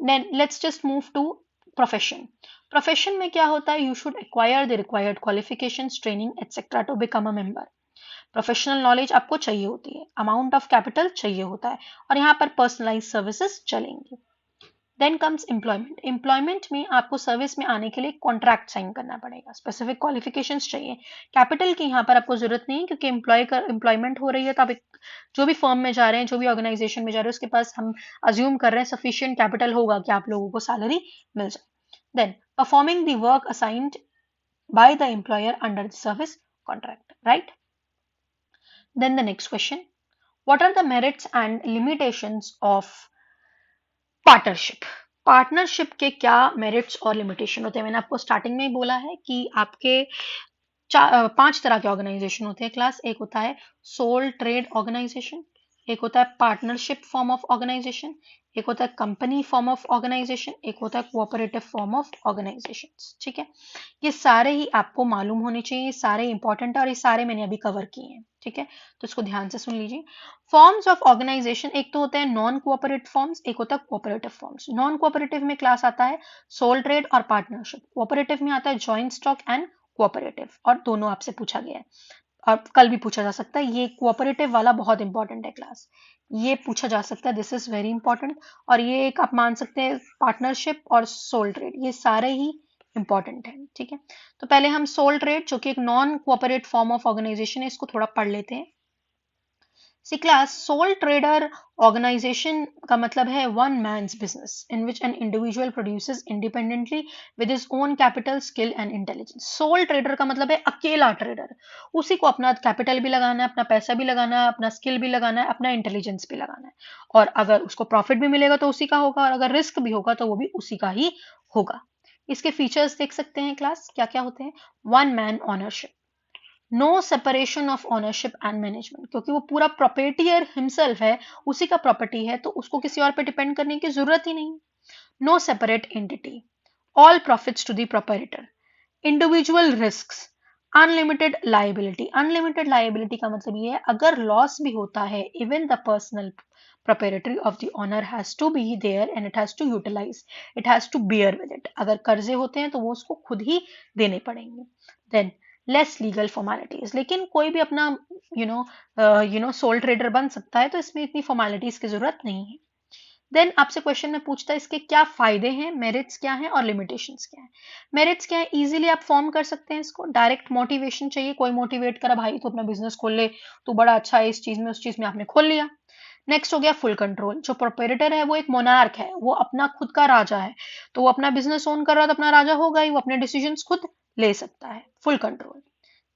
Then let's just move to profession. Profession में क्या होता है, you should acquire the required qualifications, training etcetera to become a member. Professional knowledge आपको चाहिए होती है, अमाउंट ऑफ कैपिटल चाहिए होता है, और यहाँ पर पर्सनलाइज सर्विसेज चलेंगी. Then comes employment. एम्प्लॉयमेंट में आपको सर्विस में आने के लिए कॉन्ट्रैक्ट साइन करना पड़ेगा, स्पेसिफिक क्वालिफिकेशंस चाहिए. कैपिटल की यहाँ पर आपको जरूरत नहीं है, क्योंकि एम्प्लॉयमेंट हो रही है, तो आप जो भी फर्म में जा रहे हैं, जो भी ऑर्गेनाइजेशन में जा रहे हैं, उसके पास हम अज्यूम कर रहे हैं सफिशियंट कैपिटल होगा कि आप लोगों को सैलरी मिल जाए. Then performing the work assigned by the employer under the service contract, right. Then the next question, what are the merits and limitations of partnership. Partnership के क्या मेरिट्स और लिमिटेशन होते हैं. मैंने आपको स्टार्टिंग में ही बोला है कि आपके 5 तरह के ऑर्गेनाइजेशन होते हैं क्लास. एक होता है सोल ट्रेड ऑर्गेनाइजेशन, एक होता है पार्टनरशिप फॉर्म ऑफ ऑर्गेनाइजेशन, एक होता है कंपनी फॉर्म ऑफ ऑर्गेनाइजेशन, एक होता है कोऑपरेटिव फॉर्म ऑफ ऑर्गेनाइजेशन. ठीक है, ये सारे ही आपको मालूम होने चाहिए, सारे इंपॉर्टेंट है और ये सारे मैंने अभी कवर किए हैं. ठीक है, तो इसको ध्यान से सुन लीजिए. फॉर्म्स ऑफ ऑर्गेनाइजेशन, एक तो होते हैं नॉन कोऑपरेटिव फॉर्म्स, एक होता है कोऑपरेटिव फॉर्म्स. नॉन कोऑपरेटिव में क्लास आता है सोल ट्रेड और पार्टनरशिप. कोऑपरेटिव में आता है जॉइंट स्टॉक एंड कोऑपरेटिव, और दोनों आपसे पूछा गया है और कल भी पूछा जा सकता है. ये कोऑपरेटिव वाला बहुत इंपॉर्टेंट है क्लास, ये पूछा जा सकता है, दिस इज वेरी इंपॉर्टेंट. और ये एक आप मान सकते हैं पार्टनरशिप और सोल ट्रेड, ये सारे ही इंपॉर्टेंट है. ठीक है, तो पहले हम सोल ट्रेड जो कि एक non cooperate form of organisation है, इसको थोड़ा पढ़ लेते हैं. See class, sole trader organisation का मतलब है one man's business in which an individual produces independently with his own capital, skill and intelligence. Sole trader का मतलब है अकेला ट्रेडर, उसी को अपना कैपिटल भी लगाना है, अपना पैसा भी लगाना है, अपना स्किल भी लगाना है, अपना इंटेलिजेंस भी लगाना है, और अगर उसको प्रॉफिट भी मिलेगा तो उसी का होगा, और अगर रिस्क भी होगा तो वो भी उसी का ही होगा. इसके फीचर्स देख सकते हैं क्लास, क्या क्या होते हैं. One man ownership, no separation of ownership and management, क्योंकि वो पूरा प्रॉपर्टियर हिमसेल्फ है, उसी का प्रॉपर्टी है, तो उसको किसी और पे डिपेंड करने की जरूरत ही नहीं. No separate entity, all profits to the proprietor, individual risks, unlimited liability. Unlimited liability का मतलब ये है अगर लॉस भी होता है, even the personal proprietary of the owner has to be there and it has to utilize, it has to bear with it. अगर कर्जे होते हैं तो वो उसको खुद ही देने पड़ेंगे. Then लेस लीगल फॉर्मेलिटीज, लेकिन कोई भी अपना सोल ट्रेडर बन सकता है, तो इसमें इतनी फॉर्मेलिटीज की जरूरत नहीं है. देन आपसे क्वेश्चन में पूछता है इसके क्या फायदे हैं, मेरिट्स क्या हैं और लिमिटेशंस क्या हैं। मेरिट्स क्या है, इजीली आप फॉर्म कर सकते हैं इसको। डायरेक्ट मोटिवेशन चाहिए, कोई मोटिवेट करा भाई तो अपना बिजनेस खोल ले, तो बड़ा अच्छा है इस चीज में उस चीज में, आपने खोल लिया। नेक्स्ट हो गया फुल कंट्रोल। जो प्रोपरेटर है वो एक मोनार्क है, वो अपना खुद का राजा है, तो वो अपना बिजनेस ओन कर रहा है तो अपना राजा होगा ही, वो अपने डिसीजंस खुद ले सकता है, full control.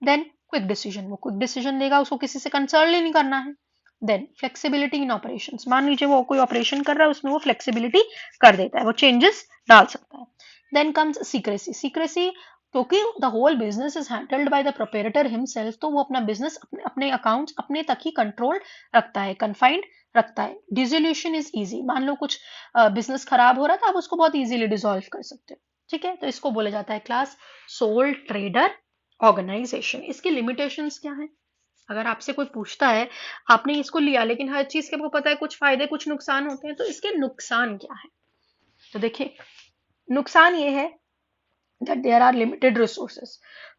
Then quick decision, वो क्विक डिसीजन लेगा, उसको किसी से कंसल्ट ही नहीं करना है। देन फ्लेक्सिबिलिटी इन ऑपरेशंस, मान लीजिए वो कोई ऑपरेशन कर रहा है उसमें वो फ्लेक्सिबिलिटी कर देता है, वो चेंजेस डाल सकता है। Then comes secrecy. सीक्रेसी क्योंकि the whole business is handled by the proprietor himself, तो वो अपना बिजनेस अपने अकाउंट्स अपने तक ही कंट्रोल रखता है, कन्फाइंड रखता है। डिसोल्यूशन इज इजी, मान लो कुछ बिजनेस खराब हो रहा था, आप उसको बहुत इजीली डिसॉल्व कर सकते हो, ठीक है। तो इसको बोला जाता है क्लास सोल ट्रेडर ऑर्गेनाइजेशन। इसकी लिमिटेशंस क्या है, अगर आपसे कोई पूछता है, आपने इसको लिया लेकिन हर चीज के आपको पता है कुछ फायदे कुछ नुकसान होते हैं, तो इसके नुकसान क्या है। तो देखिए नुकसान ये है that there are limited resources.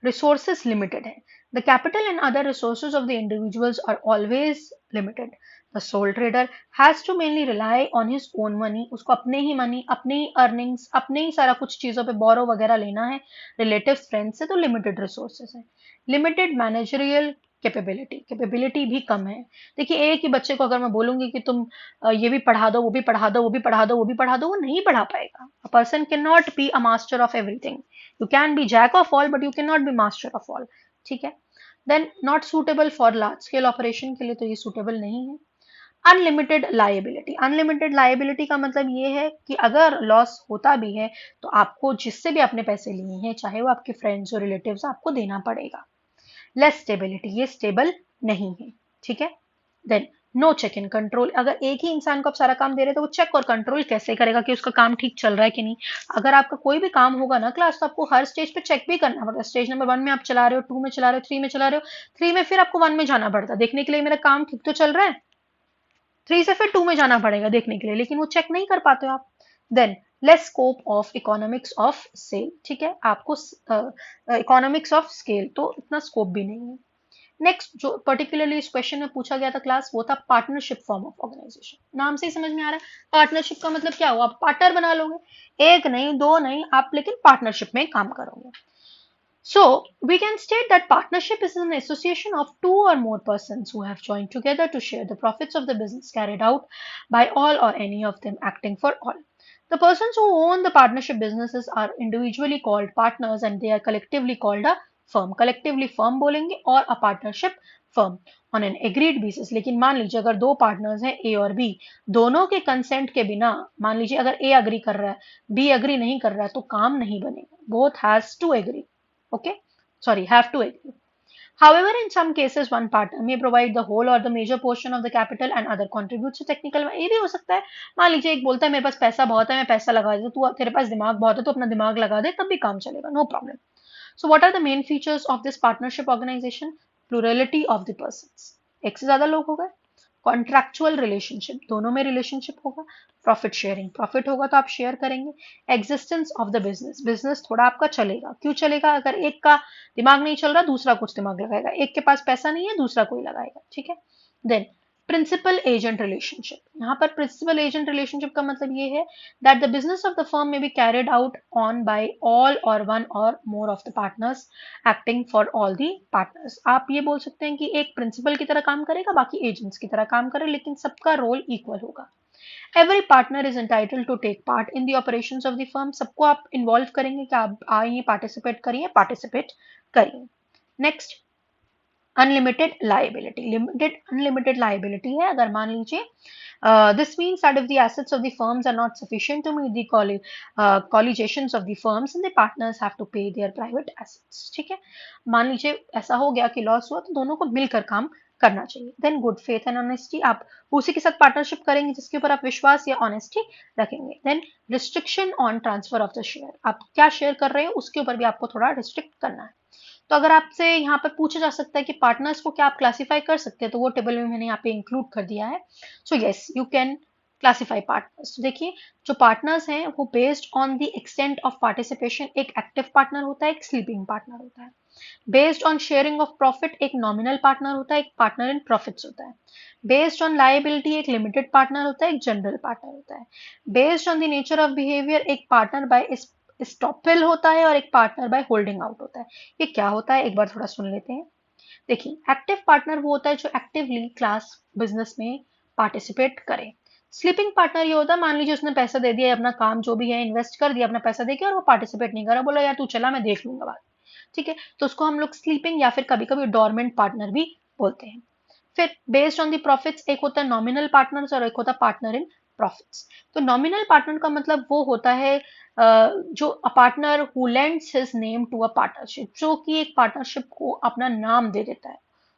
Resources limited है. The capital and other resources of the individuals are always limited. The sole trader has to mainly rely on his own money. उसको अपने ही मनी, अपने ही अर्निंग्स, अपने ही सारा कुछ चीजों पे बोरो वगैरह लेना है रिलेटिव फ्रेंड्स से, तो लिमिटेड रिसोर्सेज है। लिमिटेड मैनेजरियल कैपेबिलिटी, कैपेबिलिटी भी कम है। देखिए एक ही बच्चे को अगर मैं बोलूंगी कि तुम ये भी पढ़ा दो, वो भी पढ़ा दो, वो भी पढ़ा दो, वो भी पढ़ा दो, वो नहीं पढ़ा पाएगा। A person can not be a master of everything. You can be jack of all but you can not be master of all, ठीक है। Then not suitable for large scale operation के लिए तो ये सूटेबल नहीं है। Unlimited liability, unlimited liability का मतलब ये है कि अगर लॉस होता भी है तो आपको जिससे भी आपने पैसे लिए हैं, चाहे वो आपके फ्रेंड्स और रिलेटिव्स, आपको देना पड़ेगा। लेस स्टेबिलिटी, ये स्टेबल नहीं है, ठीक है। Then no check in control, अगर एक ही इंसान को आप सारा काम दे रहे हैं तो वो चेक और कंट्रोल कैसे करेगा कि उसका काम ठीक चल रहा है कि नहीं। अगर आपका कोई भी काम होगा ना क्लास, तो आपको हर स्टेज पे चेक भी करना पड़ता है। स्टेज नंबर 1 में आप चला रहे हो, 2 में चला रहे हो, 3 में चला रहे हो, 3 में फिर आपको 1 में जाना पड़ता है देखने के लिए मेरा काम ठीक तो चल रहा है, 3 से फिर 2 में जाना पड़ेगा देखने के लिए, लेकिन वो चेक नहीं कर पाते हो आप। Then less scope of economics of sale, ठीक है, आपको इकोनॉमिक्स ऑफ स्केल तो इतना स्कोप भी नहीं है। नेक्स्ट जो पर्टिकुलरली इस क्वेश्चन में पूछा गया था क्लास, वो था पार्टनरशिप फॉर्म ऑफ ऑर्गेनाइजेशन। नाम से ही समझ में आ रहा है पार्टनरशिप का मतलब क्या हुआ, आप पार्टनर बना लोगे, एक नहीं दो नहीं, आप लेकिन पार्टनरशिप में काम करोगे। So, we can state that partnership is an association of two or more persons who have joined together to share the profits of the business carried out by all or any of them acting for all. The persons who own the partnership businesses are individually called partners and they are collectively called a firm. Collectively firm बोलेंगे और a partnership firm on an agreed basis. लेकिन मान लीजिए अगर दो partners हैं ए और B, दोनों के कंसेंट के बिना, मान लीजिए अगर ए अग्री कर रहा है, बी अग्री नहीं कर रहा है, तो काम नहीं बनेगा। Both has to agree, okay, sorry, have to agree. However, in some cases one partner may provide the whole or the major portion of the capital and other contributes to technical, ये भी हो सकता है। मान लीजिए एक बोलता है मेरे पास पैसा बहुत है, मैं पैसा लगा देता, तू तेरे पास दिमाग बहुत है तो अपना दिमाग लगा दे, तब भी काम चलेगा, no problem. So what are the main features of this partnership organization? Plurality of the persons, एक से ज्यादा लोग हो गए। कॉन्ट्रैक्चुअल रिलेशनशिप, दोनों में रिलेशनशिप होगा। प्रॉफिट शेयरिंग, प्रॉफिट होगा तो आप शेयर करेंगे। Existence of the business, business थोड़ा आपका चलेगा, क्यों चलेगा, अगर एक का दिमाग नहीं चल रहा दूसरा कुछ दिमाग लगाएगा, एक के पास पैसा नहीं है दूसरा कोई लगाएगा, ठीक है। देन प्रिंसिपल एजेंट रिलेशनशिप, यहाँ पर प्रिंसिपल एजेंट रिलेशनशिप का मतलब ये है that the business of the firm में be carried out on by all और वन और more of the partners acting for all the partners. आप ये बोल सकते हैं कि एक प्रिंसिपल की तरह काम करेगा, बाकी एजेंट्स की तरह काम करे, लेकिन सबका रोल इक्वल होगा। Every partner is entitled to take part in the operations of the firm, सबको आप इन्वॉल्व करेंगे कि आप आइए पार्टिसिपेट करिए। Next unlimited liability, limited unlimited liability है। अगर मान लीजिए this means that if the assets of the firms are not sufficient to meet the colligations of the firms and the partners have to pay their private assets, ठीक है। मान लीजिए ऐसा हो गया कि लॉस हुआ तो दोनों को मिलकर काम करना चाहिए। Then good faith and honesty, आप उसी के साथ पार्टनरशिप करेंगे जिसके ऊपर आप विश्वास या ऑनेस्टी रखेंगे। Then restriction on transfer of the share, आप क्या शेयर कर रहे हो उसके ऊपर भी आपको थोड़ा रिस्ट्रिक्ट करना है। तो अगर आपसे यहाँ पर पूछा जा सकता है कि पार्टनर्स को क्या आप क्लासिफाई कर सकते हैं, तो वो टेबल में मैंने यहाँ पे इंक्लूड कर दिया है। So yes, you can classify partners. तो देखिए, जो पार्टनर्स हैं वो based on the extent of participation एक एक्टिव पार्टनर होता है, एक स्लीपिंग पार्टनर होता है। Based on sharing of profit एक नॉमिनल पार्टनर होता है, एक पार्टनर इन प्रॉफिट्स होता है। बेस्ड ऑन लायबिलिटी एक लिमिटेड पार्टनर होता है, एक जनरल पार्टनर होता है। Based on the nature of behaviour एक पार्टनर बाय स्टॉपल होता है और एक पार्टनर बाय होल्डिंग आउट होता है। ये क्या होता है, एक बार थोड़ा सुन लेते हैं। देखिए, एक्टिव पार्टनर वो होता है जो एक्टिवली क्लास बिजनेस में पार्टिसिपेट करे। स्लीपिंग पार्टनर ये होता है, मान लीजिए उसने पैसा दे दिया, अपना काम जो भी है इन्वेस्ट कर दिया अपना पैसा देके, और वो पार्टिसिपेट नहीं करा, बोला यार तू चला मैं देख लूंगा बात। ठीक है, तो उसको हम लोग स्लीपिंग या फिर कभी कभी डोरमेंट पार्टनर भी बोलते हैं। फिर बेस्ड ऑन द प्रॉफिट्स एक होता है नॉमिनल पार्टनर्स और एक होता है पार्टनर इन प्रॉफिट्स। तो नॉमिनल पार्टनर का मतलब वो होता है जो a partner who lends his name to a partnership, जो कि एक पार्टनरशिप को अपना नाम दे देता है,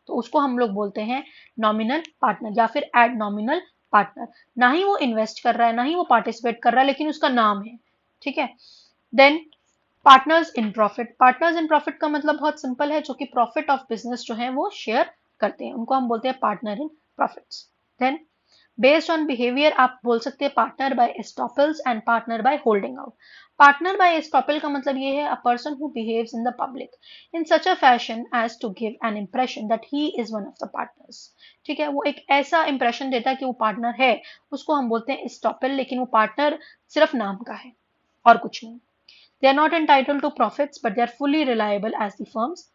तो उसको हम लोग बोलते हैं नॉमिनल पार्टनर या फिर एड नॉमिनल पार्टनर। ना ही वो इन्वेस्ट कर रहा है ना ही वो पार्टिसिपेट कर रहा है, लेकिन उसका नाम है। ठीक है, then partners in profit. Partners in profit का मतलब बहुत सिंपल है, जो कि प्रॉफिट ऑफ बिजनेस जो है वो शेयर करते हैं, उनको हम बोलते हैं partner in profits. Then based on behaviour आप बोल सकते हैं partner by estoppels and partner by holding out. Partner by estoppel का मतलब ये है a person who behaves in the public in such a fashion as to give an impression that he is one of the partners. ठीक है, वो एक ऐसा impression देता है कि वो पार्टनर है, उसको हम बोलते हैं एस्टॉपल, लेकिन वो पार्टनर सिर्फ नाम का है और कुछ नहीं। They are not entitled to profits, but they are fully reliable as the firm's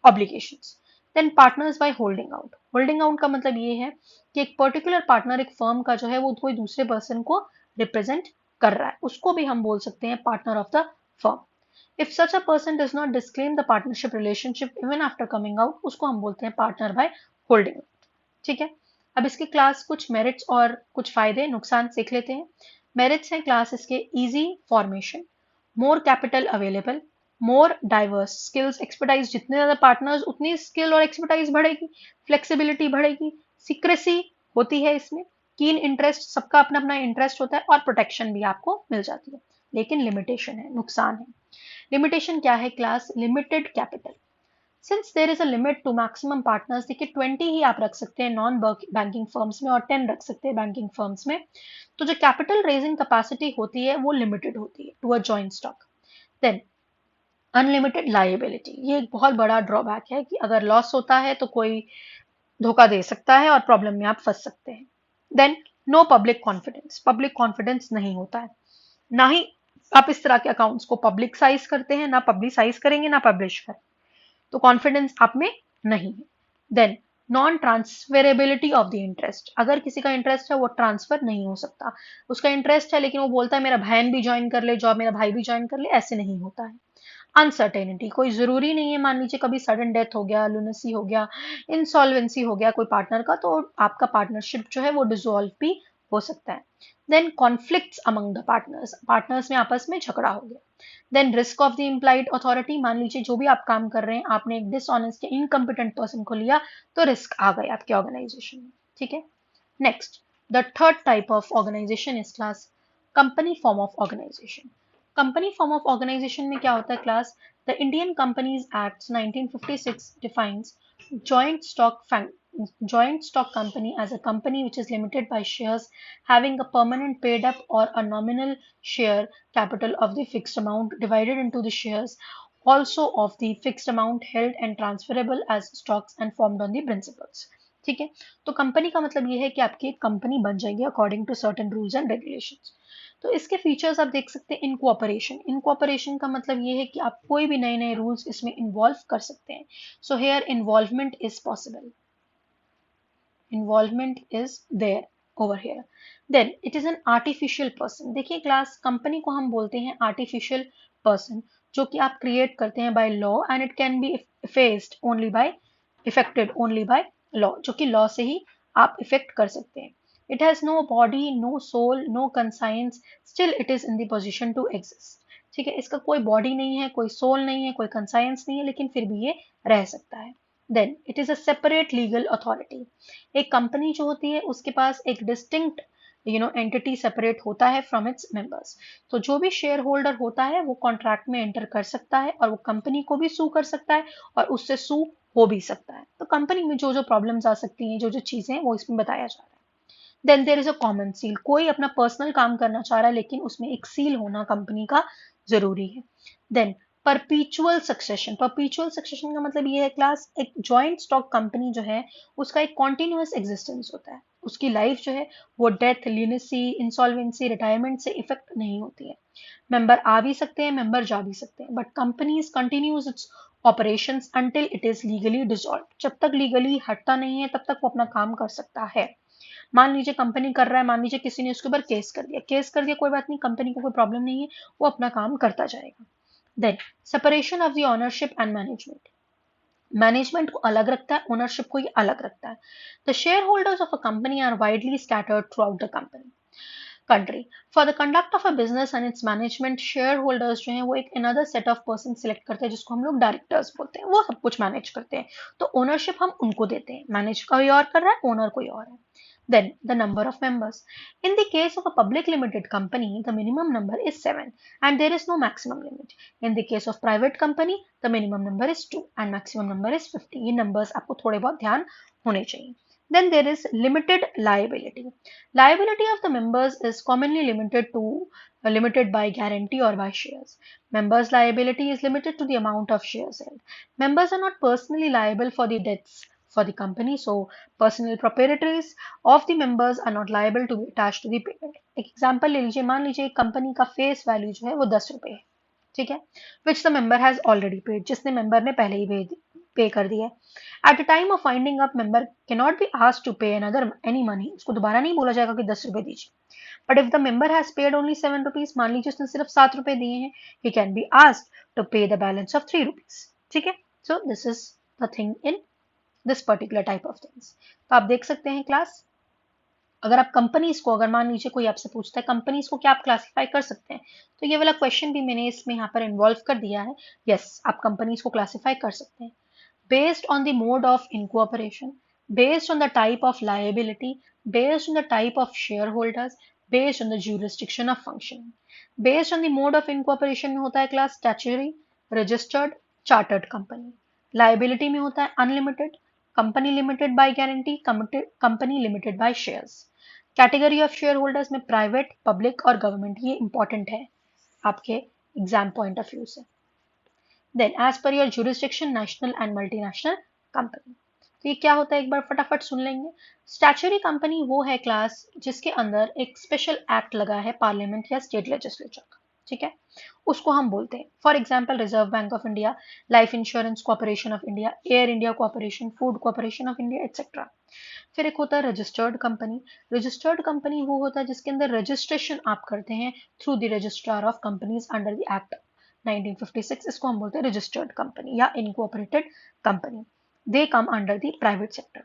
obligations. Then partners by holding out. Holding out का मतलब ये है कि एक पर्टिकुलर पार्टनर एक फर्म का जो है वो कोई दूसरे पर्सन को रिप्रेजेंट कर रहा है, उसको भी हम बोल सकते हैं partner of the firm. If such a person does not disclaim the partnership relationship even after coming out, उसको हम बोलते हैं पार्टनर बाय होल्डिंग आउट। ठीक है, अब इसके क्लास कुछ मेरिट्स और कुछ फायदे नुकसान सीख लेते हैं। मेरिट्स हैं क्लास इसके easy formation, more capital available, more diverse skills expertise, जितने ज्यादा पार्टनर्स उतनी स्किल और एक्सपर्टाइज बढ़ेगी, फ्लेक्सिबिलिटी बढ़ेगी, सीक्रेसी होती है इसमें, कीन इंटरेस्ट, सबका अपना अपना इंटरेस्ट होता है, और प्रोटेक्शन भी आपको मिल जाती है। लेकिन लिमिटेशन है, नुकसान है। लिमिटेशन क्या है class, limited capital. Since there is a limit to maximum partners, देखिए 20 ही आप रख सकते हैं नॉन बैंकिंग फर्म्स में और 10 रख सकते हैं बैंकिंग फर्म्स में, तो जो कैपिटल रेजिंग कैपेसिटी होती है वो लिमिटेड होती है to a joint stock. Then unlimited liability, ये एक बहुत बड़ा ड्रॉबैक है कि अगर लॉस होता है तो कोई धोखा दे सकता है और प्रॉब्लम में आप फंस सकते हैं। Then no public confidence, public confidence नहीं होता है, ना ही आप इस तरह के अकाउंट्स को पब्लिसाइज करते हैं, ना पब्लिसाइज करेंगे ना पब्लिश करें, तो कॉन्फिडेंस आप में नहीं है। Then non transferability of the interest, अगर किसी का इंटरेस्ट है वो ट्रांसफर नहीं हो सकता, उसका इंटरेस्ट है लेकिन वो बोलता है मेरा बहन भी ज्वाइन कर ले जॉब, मेरा भाई भी ज्वाइन कर ले, ऐसे नहीं होता है। अनसर्टेनिटी, कोई जरूरी नहीं है, मान लीजिए कभी सडन डेथ हो गया, लुनेसी हो गया, इंसॉल्वेंसी हो गया कोई पार्टनर का, तो आपका पार्टनरशिप जो है वो डिसॉल्व भी हो सकता है। Then conflicts among the partners, partners में आपस में झगड़ा हो गया। Then risk of the implied authority, मान लीजिए जो भी आप काम कर रहे हैं आपने एक डिसऑनेस्ट या इनकम्पिटेंट पर्सन को लिया, तो रिस्क आ गए आपके ऑर्गेनाइजेशन में। ठीक है, next the third type of organisation is class company form of organisation. Company form of organisation में क्या होता है class, the Indian companies act 1956 defines joint stock joint stock company as a company which is limited by shares having a permanent paid up or a nominal share capital of the fixed amount divided into the shares also of the fixed amount held and transferable as stocks and formed on the principles। ठीक है, तो company का मतलब ये है कि आपकी एक कंपनी बन जाएगी according to certain rules and regulations. तो इसके फीचर्स आप देख सकते हैं। इनकॉपरेशन, इनकॉपरेशन का मतलब ये है कि आप कोई भी नए नए रूल्स इसमें इन्वॉल्व कर सकते हैं। So here involvement is possible, involvement is there over here. Then it is an artificial person, देखिए क्लास कंपनी को हम बोलते हैं आर्टिफिशियल पर्सन, जो कि आप क्रिएट करते हैं by law and it can be affected only by law, जो कि लॉ से ही आप इफेक्ट कर सकते हैं। It has no body, no soul, no conscience, still it is in the position to exist। ठीक है, इसका कोई बॉडी नहीं है, कोई सोल नहीं है, कोई कंसाइंस नहीं है, लेकिन फिर भी ये रह सकता है। Then it is a separate legal authority, एक कंपनी जो होती है उसके पास एक डिस्टिंक्ट एंटिटी सेपरेट होता है फ्रॉम इट्स मेंबर्स। तो जो भी शेयर होल्डर होता है वो कॉन्ट्रैक्ट में एंटर कर सकता है और वो कंपनी को भी सू कर सकता है और उससे सू हो भी सकता है। तो कंपनी में जो जो प्रॉब्लम्स आ सकती हैं, जो जो चीजें हैं वो इसमें बताया जा रहा है। Then there is a common seal, कोई अपना पर्सनल काम करना चाह रहा है लेकिन उसमें एक सील होना कंपनी का जरूरी है। देन परपीचुअल सक्सेशन का मतलब ये है क्लास, एक जॉइंट स्टॉक कंपनी जो है उसका एक कॉन्टिन्यूअस एग्जिस्टेंस होता है, उसकी लाइफ जो है वो डेथ, लीनेसी, इंसॉल्वेंसी, रिटायरमेंट से इफेक्ट नहीं होती है। मेंबर आ भी सकते हैं, मेंबर जा भी सकते हैं, but companies continues it's operations until it is legally dissolve, जब तक लीगली हटता नहीं है तब तक वो अपना काम कर सकता है। मान लीजिए कंपनी कर रहा है, मान लीजिए किसी ने उसके ऊपर केस कर दिया, कोई बात नहीं, कंपनी को कोई प्रॉब्लम नहीं है, वो अपना काम करता जाएगा। Then separation of the ownership and management, management को अलग रखता है, ओनरशिप को ये अलग रखता है। The shareholders of a company are widely scattered throughout the company country for the conduct of a business and its management. Shareholders जो है वो एक another set of person select करते हैं जिसको हम लोग डायरेक्टर्स बोलते हैं, वो सब कुछ मैनेज करते हैं, तो ओनरशिप हम उनको देते हैं, मैनेज कोई और कर रहा है, ओनर कोई और है। Then the number of members. In the case of a public limited company, the minimum number is 7 and there is no maximum limit. In the case of private company, the minimum number is 2 and maximum number is 50. ये numbers आपको थोड़े बहुत ध्यान होने चाहिए। Then there is limited liability. Liability of the members is commonly limited by guarantee or by shares. Members' liability is limited to the amount of shares held. Members are not personally liable for the debts for the company, so personal proprietaries of the members are not liable to be attached to the payment. एक example ले लीजिए, मान लीजिए एक company का face value जो है वो 10 रुपए है, ठीक है, which the member has already paid, जिसने मेंबर ने पहले ही पे कर दिया है। At the time of winding up, member can not be asked to pay another any money, उसको दोबारा नहीं बोला जाएगा कि 10 रुपए दीजिए। But if the member has paid only 7 rupees, मान लीजिए उसने सिर्फ 7 रुपए दिए हैं, he can be asked to pay the balance of 3 rupees, ठीक है। सो this is the thing in this particular type of things. तो आप देख सकते हैं क्लास, अगर आप कंपनीज को, अगर मान लीजिए कोई आपसे पूछता है कंपनीज को क्या आप क्लासिफाई कर सकते हैं, तो ये वाला क्वेश्चन भी मैंने इसमें यहाँ पर इन्वॉल्व कर दिया है। यस, आप कंपनीज को क्लासिफाई कर सकते हैं based on the mode of incorporation, based on the type of liability, based on the type of shareholders, based on the jurisdiction of functioning. Based on the mode of incorporation में होता है class statutory, registered, chartered company. Liability में होता है unlimited, company limited by guarantee, company limited by shares. Category of shareholders में private, public और government, ये important है आपके एग्जाम पॉइंट ऑफ व्यू से। Then, as per your jurisdiction, national and multinational company. तो ये क्या होता है एक बार फटाफट सुन लेंगे। स्टैच्यूटरी कंपनी वो है क्लास जिसके अंदर एक स्पेशल एक्ट लगा है पार्लियामेंट या स्टेट लेजिस्लेचर का, ठीक है, उसको हम बोलते हैं। For example reserve bank of India, life insurance corporation of India, air India corporation, food corporation of India, etcetera. फिर एक होता है रजिस्टर्ड कंपनी। रजिस्टर्ड कंपनी वो होता है जिसके अंदर रजिस्ट्रेशन आप करते हैं through the registrar of companies under the act 1956, इसको हम बोलते हैं रजिस्टर्ड कंपनी या incorporated company. They come under the private sector.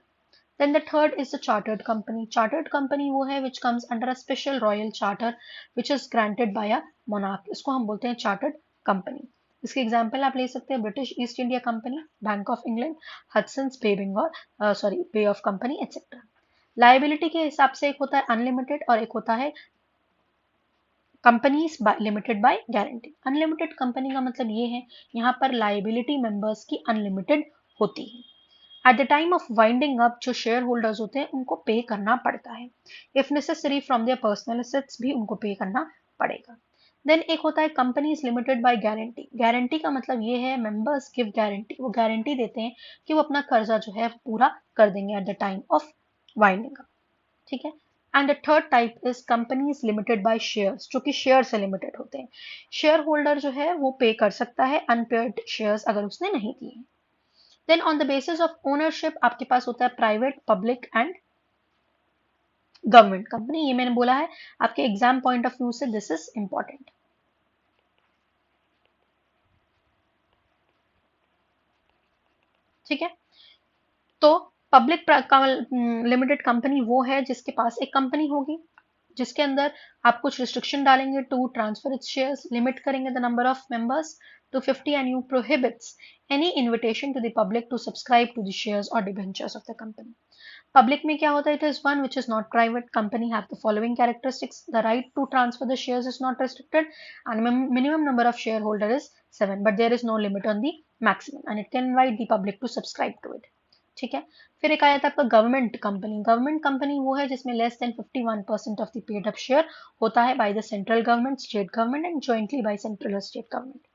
Then the third is the chartered company. Chartered company वो है which comes under a special royal charter which is granted by a monarch. इसको हम बोलते हैं chartered company. इसके example आप ले सकते हैं British East India Company, Bank of England, Hudson's Bay Bengal Bay of company etcetera. Liability के हिसाब से एक होता है अनलिमिटेड और एक होता है companies limited by guarantee. Unlimited company का मतलब ये है यहाँ पर लाइबिलिटी मेंबर्स की अनलिमिटेड होती है। At the time of winding up जो शेयर होल्डर्स होते हैं उनको पे करना पड़ता है, if necessary from their personal assets भी उनको पे करना पड़ेगा। देन एक होता है companies limited by guarantee. Guarantee का मतलब ये है मेंबर्स गिव गारंटी, वो गारंटी देते हैं कि वो अपना कर्जा जो है पूरा कर देंगे eight the time of winding up, ठीक है। And the third type is companies limited by shares, जो कि शेयर से लिमिटेड होते हैं। शेयर होल्डर जो है वो पे कर सकता है अनपेयर्ड शेयर्स अगर उसने नहीं दिए। Then on the basis of ownership आपके पास होता है private, public and government company. ये मैंने बोला है आपके एग्जाम पॉइंट ऑफ व्यू से दिस इज इंपॉर्टेंट, ठीक है। तो पब्लिक लिमिटेड कंपनी वो है जिसके पास एक कंपनी होगी जिसके अंदर आप कुछ रिस्ट्रिक्शन डालेंगे to transfer its shares, limit करेंगे the number of members to 50 and you prohibits any invitation to the public to subscribe to the shares or debentures of the company. Public में क्या होता है? It is one which is not private. Company have the following characteristics. The right to transfer the shares is not restricted and minimum number of shareholder is 7, but there is no limit on the maximum and it can invite the public to subscribe to it. ठीक है। फिर एक आया था आपका government company. Government company वो है जिसमें less than 51% of the paid up share होता है by the central government, state government and jointly by central और state government.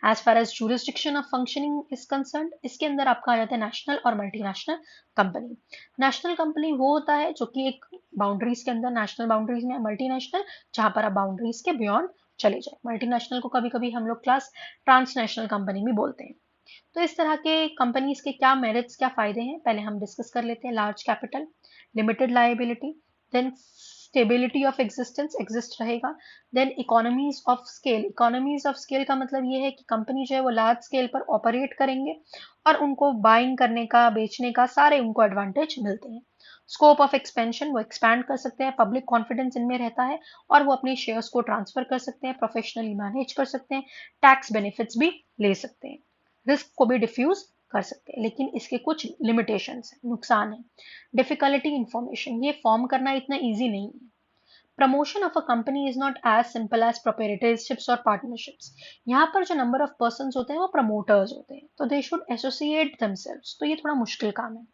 As far as jurisdiction of functioning is concern, इसके अंदर आपका आ जाता है नेशनल और मल्टीनेशनल कंपनी। नेशनल कंपनी वो होता है जो कि एक बाउंड्रीज के अंदर, नेशनल बाउंड्रीज में, मल्टीनेशनल जहां पर आप बाउंड्रीज के बियॉन्ड चले जाए। मल्टीनेशनल को कभी कभी हम लोग क्लास ट्रांसनेशनल कंपनी भी बोलते हैं। तो इस तरह के कंपनीज के क्या मेरिट्स, क्या फायदे हैं, पहले हम डिस्कस कर लेते हैं। Large capital, limited liability, then stability of existence, exist रहेगा, then economies of scale. Economies of scale का मतलब ये है कि कंपनी जो है वो लार्ज स्केल पर ऑपरेट करेंगे और उनको बाइंग करने का, बेचने का सारे उनको एडवांटेज मिलते हैं। स्कोप ऑफ एक्सपेंशन, वो एक्सपैंड कर सकते हैं, पब्लिक कॉन्फिडेंस इनमें रहता है और वो अपने शेयर्स को ट्रांसफर कर सकते हैं, प्रोफेशनली मैनेज कर सकते हैं, टैक्स बेनिफिट्स भी ले सकते हैं, रिस्क को भी डिफ्यूज कर सकते हैं। लेकिन इसके कुछ लिमिटेशंस हैं, नुकसान है। डिफिकल्टी इंफॉर्मेशन, ये फॉर्म करना इतना इजी नहीं है। Promotion of a company is not as simple as proprietorships और पार्टनरशिप्स। यहाँ पर जो नंबर ऑफ पर्सन होते हैं वो प्रमोटर्स होते हैं, तो दे शुड एसोसिएट देमसेल्व्स, तो ये थोड़ा मुश्किल काम है।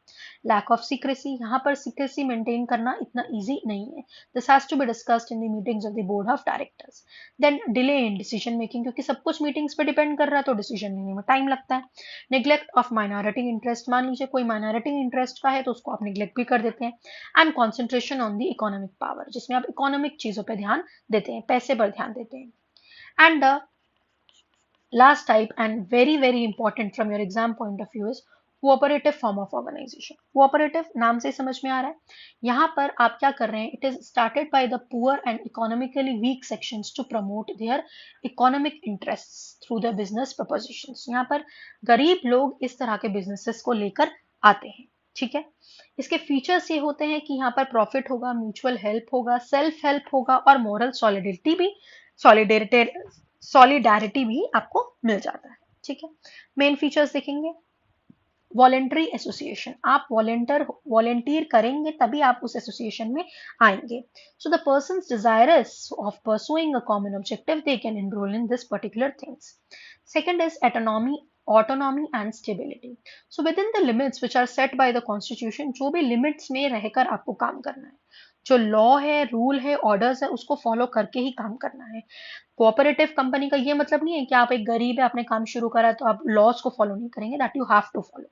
लैक ऑफ सीक्रेसी, यहाँ पर सीक्रेसी मेंटेन करना इतना इजी नहीं है। This has to be discussed in the meetings of the board of directors. Then delay in decision making, क्योंकि सब कुछ मीटिंग्स पे डिपेंड कर रहा है तो डिसीजन लेने में टाइम लगता है। निग्लेक्ट ऑफ माइनॉरिटी इंटरेस्ट, मान लीजिए कोई माइनॉरिटी इंटरेस्ट का है तो उसको आप निग्लेक्ट भी कर देते हैं। And concentration on the economic power, जिसमें आप इकोनॉमिक चीजों पर ध्यान देते हैं, पैसे पर ध्यान देते हैं। And the last type and very very important from your exam point of view is cooperative form of organisation. Cooperative नाम से समझ में आ रहा है, यहाँ पर आप क्या कर रहे हैं, it is started by the poor and economically weak sections to promote their economic interests through the business propositions. यहाँ पर गरीब लोग इस तरह के बिजनेसेस को लेकर आते हैं, ठीक है। इसके फीचर्स ये होते हैं कि यहाँ पर प्रॉफिट होगा, म्यूचुअल हेल्प होगा, सेल्फ हेल्प होगा और मोरल सॉलिडिटी भी, सॉलिडेरिटी सॉलिडारिटी भी आपको मिल जाता है, ठीक है। मेन फीचर्स देखेंगे, वॉलेंटरी एसोसिएशन, आप वॉलेंटियर करेंगे तभी आप उस एसोसिएशन में आएंगे। So the person desirous of pursuing a common objective they can enrol in this particular things. Second is autonomy and stability. So within the limits which are set by the constitution, जो भी limits में रहकर आपको काम करना है, जो law है, रूल है, ऑर्डर्स है, उसको फॉलो करके ही काम करना है। कोऑपरेटिव कंपनी का ये मतलब नहीं है कि आप एक गरीब है, आपने काम शुरू करा तो आप लॉज को फॉलो नहीं करेंगे, that you have to follow.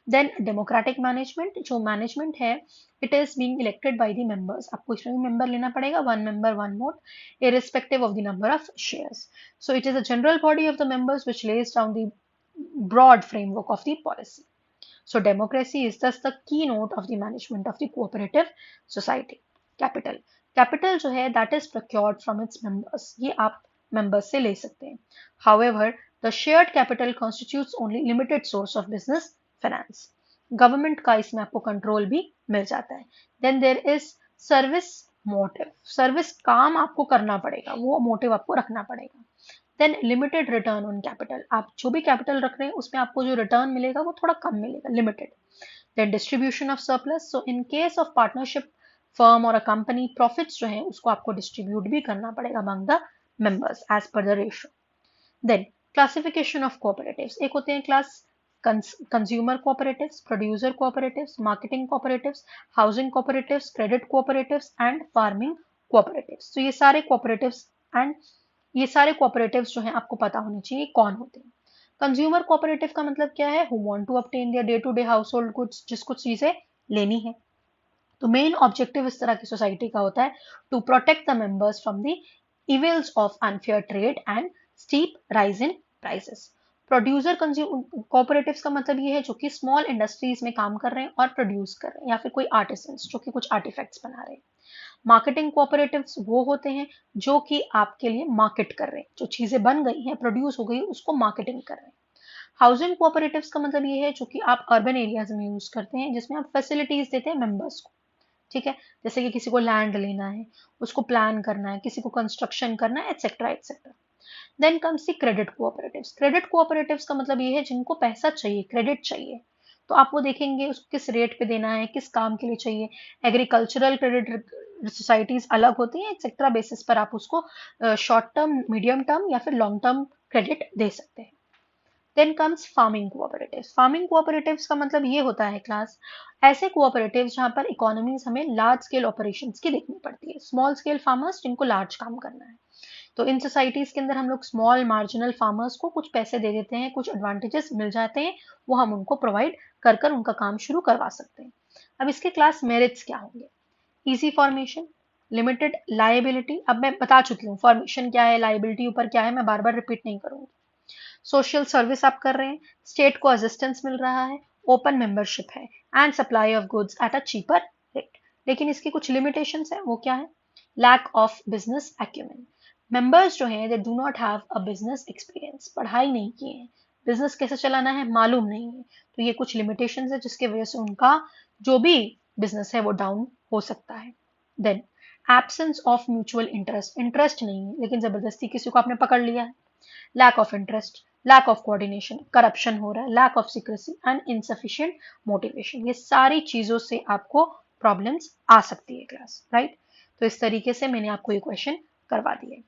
Then democratic management, जो मैनेजमेंट है it is being elected by the members, आपको इसमें भी मेंबर लेना पड़ेगा, one member one vote irrespective of the number of shares. So it is a general body of the members which lays down the broad framework of the policy. So democracy is thus the keynote of the management of the cooperative society. Capital, capital जो है that is procured from its members, ये आप members से ले सकते हैं। However, the shared capital constitutes only limited source of business finance. Government का इसमें आपको कंट्रोल भी मिल जाता है। Then there is service motive, service काम आपको करना पड़ेगा, वो मोटिव आपको रखना पड़ेगा। Then limited return on capital, आप जो भी कैपिटल रख रहे हैं उसमें आपको जो रिटर्न मिलेगा वो थोड़ा कम मिलेगा, limited. Then distribution of surplus, so in case of partnership firm और अ कंपनी, प्रॉफिट्स जो है उसको आपको डिस्ट्रीब्यूट भी करना पड़ेगा among the members as per the ratio. Then classification of cooperatives, एक होते हैं class consumer cooperatives, producer cooperatives, marketing cooperatives, housing cooperatives, credit cooperatives and farming cooperatives. तो ये सारे कोऑपरेटिव्स एंड ये सारे कोऑपरेटिव्स जो हैं आपको पता होने चाहिए कौन होते हैं। कंज्यूमर कोऑपरेटिव का मतलब क्या है, who want to obtain their day to day household goods, जिसको चीजें लेनी है। तो मेन ऑब्जेक्टिव इस तरह की सोसाइटी का होता है to protect the members from the evils of unfair trade and steep rise in prices. Producer cooperatives का मतलब ये है जो कि स्मॉल इंडस्ट्रीज में काम कर रहे हैं और प्रोड्यूस कर रहे हैं, या फिर कोई आर्टिसंस जो कि कुछ आर्टिफैक्ट्स बना रहे हैं। मार्केटिंग कोऑपरेटिव्स वो होते हैं जो कि आपके लिए मार्केट कर रहे हैं, जो चीजें बन गई हैं, प्रोड्यूस हो गई, उसको मार्केटिंग कर रहे हैं। हाउसिंग कोऑपरेटिव्स का मतलब ये है जो कि आप अर्बन एरियाज में यूज करते हैं, जिसमें आप फैसिलिटीज देते हैं मेंबर्स को, ठीक है। जैसे कि किसी को लैंड लेना है, उसको प्लान करना है, किसी को कंस्ट्रक्शन करना है, etcetera etcetera. Then comes the credit cooperatives. Credit cooperatives का मतलब ये है जिनको पैसा चाहिए, क्रेडिट चाहिए, तो आप वो देखेंगे उसको किस रेट पे देना है, किस काम के लिए चाहिए। एग्रीकल्चरल क्रेडिट सोसाइटीज अलग होती हैं, एक्सेट्रा बेसिस पर आप उसको शॉर्ट टर्म, मीडियम टर्म या फिर लॉन्ग टर्म क्रेडिट दे सकते हैं। Then comes farming cooperatives. Farming cooperatives का मतलब ये होता है क्लास, ऐसे कोऑपरेटिव्स जहां पर इकोनॉमीज हमें लार्ज स्केल ऑपरेशंस की देखनी पड़ती है, स्मॉल स्केल फार्मर्स जिनको लार्ज काम करना है। तो इन सोसाइटीज के अंदर हम लोग स्मॉल मार्जिनल फार्मर्स को कुछ पैसे दे देते हैं, कुछ एडवांटेजेस मिल जाते हैं, वो हम उनको प्रोवाइड कर कर उनका काम शुरू करवा सकते हैं। अब इसके क्लास मेरिट्स क्या होंगे? इजी फॉर्मेशन, लिमिटेड लाइबिलिटी, अब मैं बता चुकी हूँ फॉर्मेशन क्या है, लाइबिलिटी ऊपर क्या है, मैं बार बार रिपीट नहीं करूंगी। सोशल सर्विस आप कर रहे हैं, स्टेट को असिस्टेंस मिल रहा है, ओपन मेंबरशिप है, and supply of goods at a cheaper rate. लेकिन इसकी कुछ लिमिटेशंस है, वो क्या है? Lack of business acumen, members जो हैं they do not have a business experience, पढ़ाई नहीं किए हैं, बिजनेस कैसे चलाना है मालूम नहीं है, तो ये कुछ लिमिटेशंस है जिसके वजह से उनका जो भी बिजनेस है वो डाउन हो सकता है। Then absence of mutual interest, interest नहीं है लेकिन जबरदस्ती किसी को आपने पकड़ लिया है। Lack of interest, lack of coordination, corruption हो रहा है, lack of secrecy and insufficient motivation, ये सारी चीजों से आपको प्रॉब्लम्स आ सकती है क्लास, राइट? तो इस तरीके से मैंने आपको ये क्वेश्चन करवा दिए।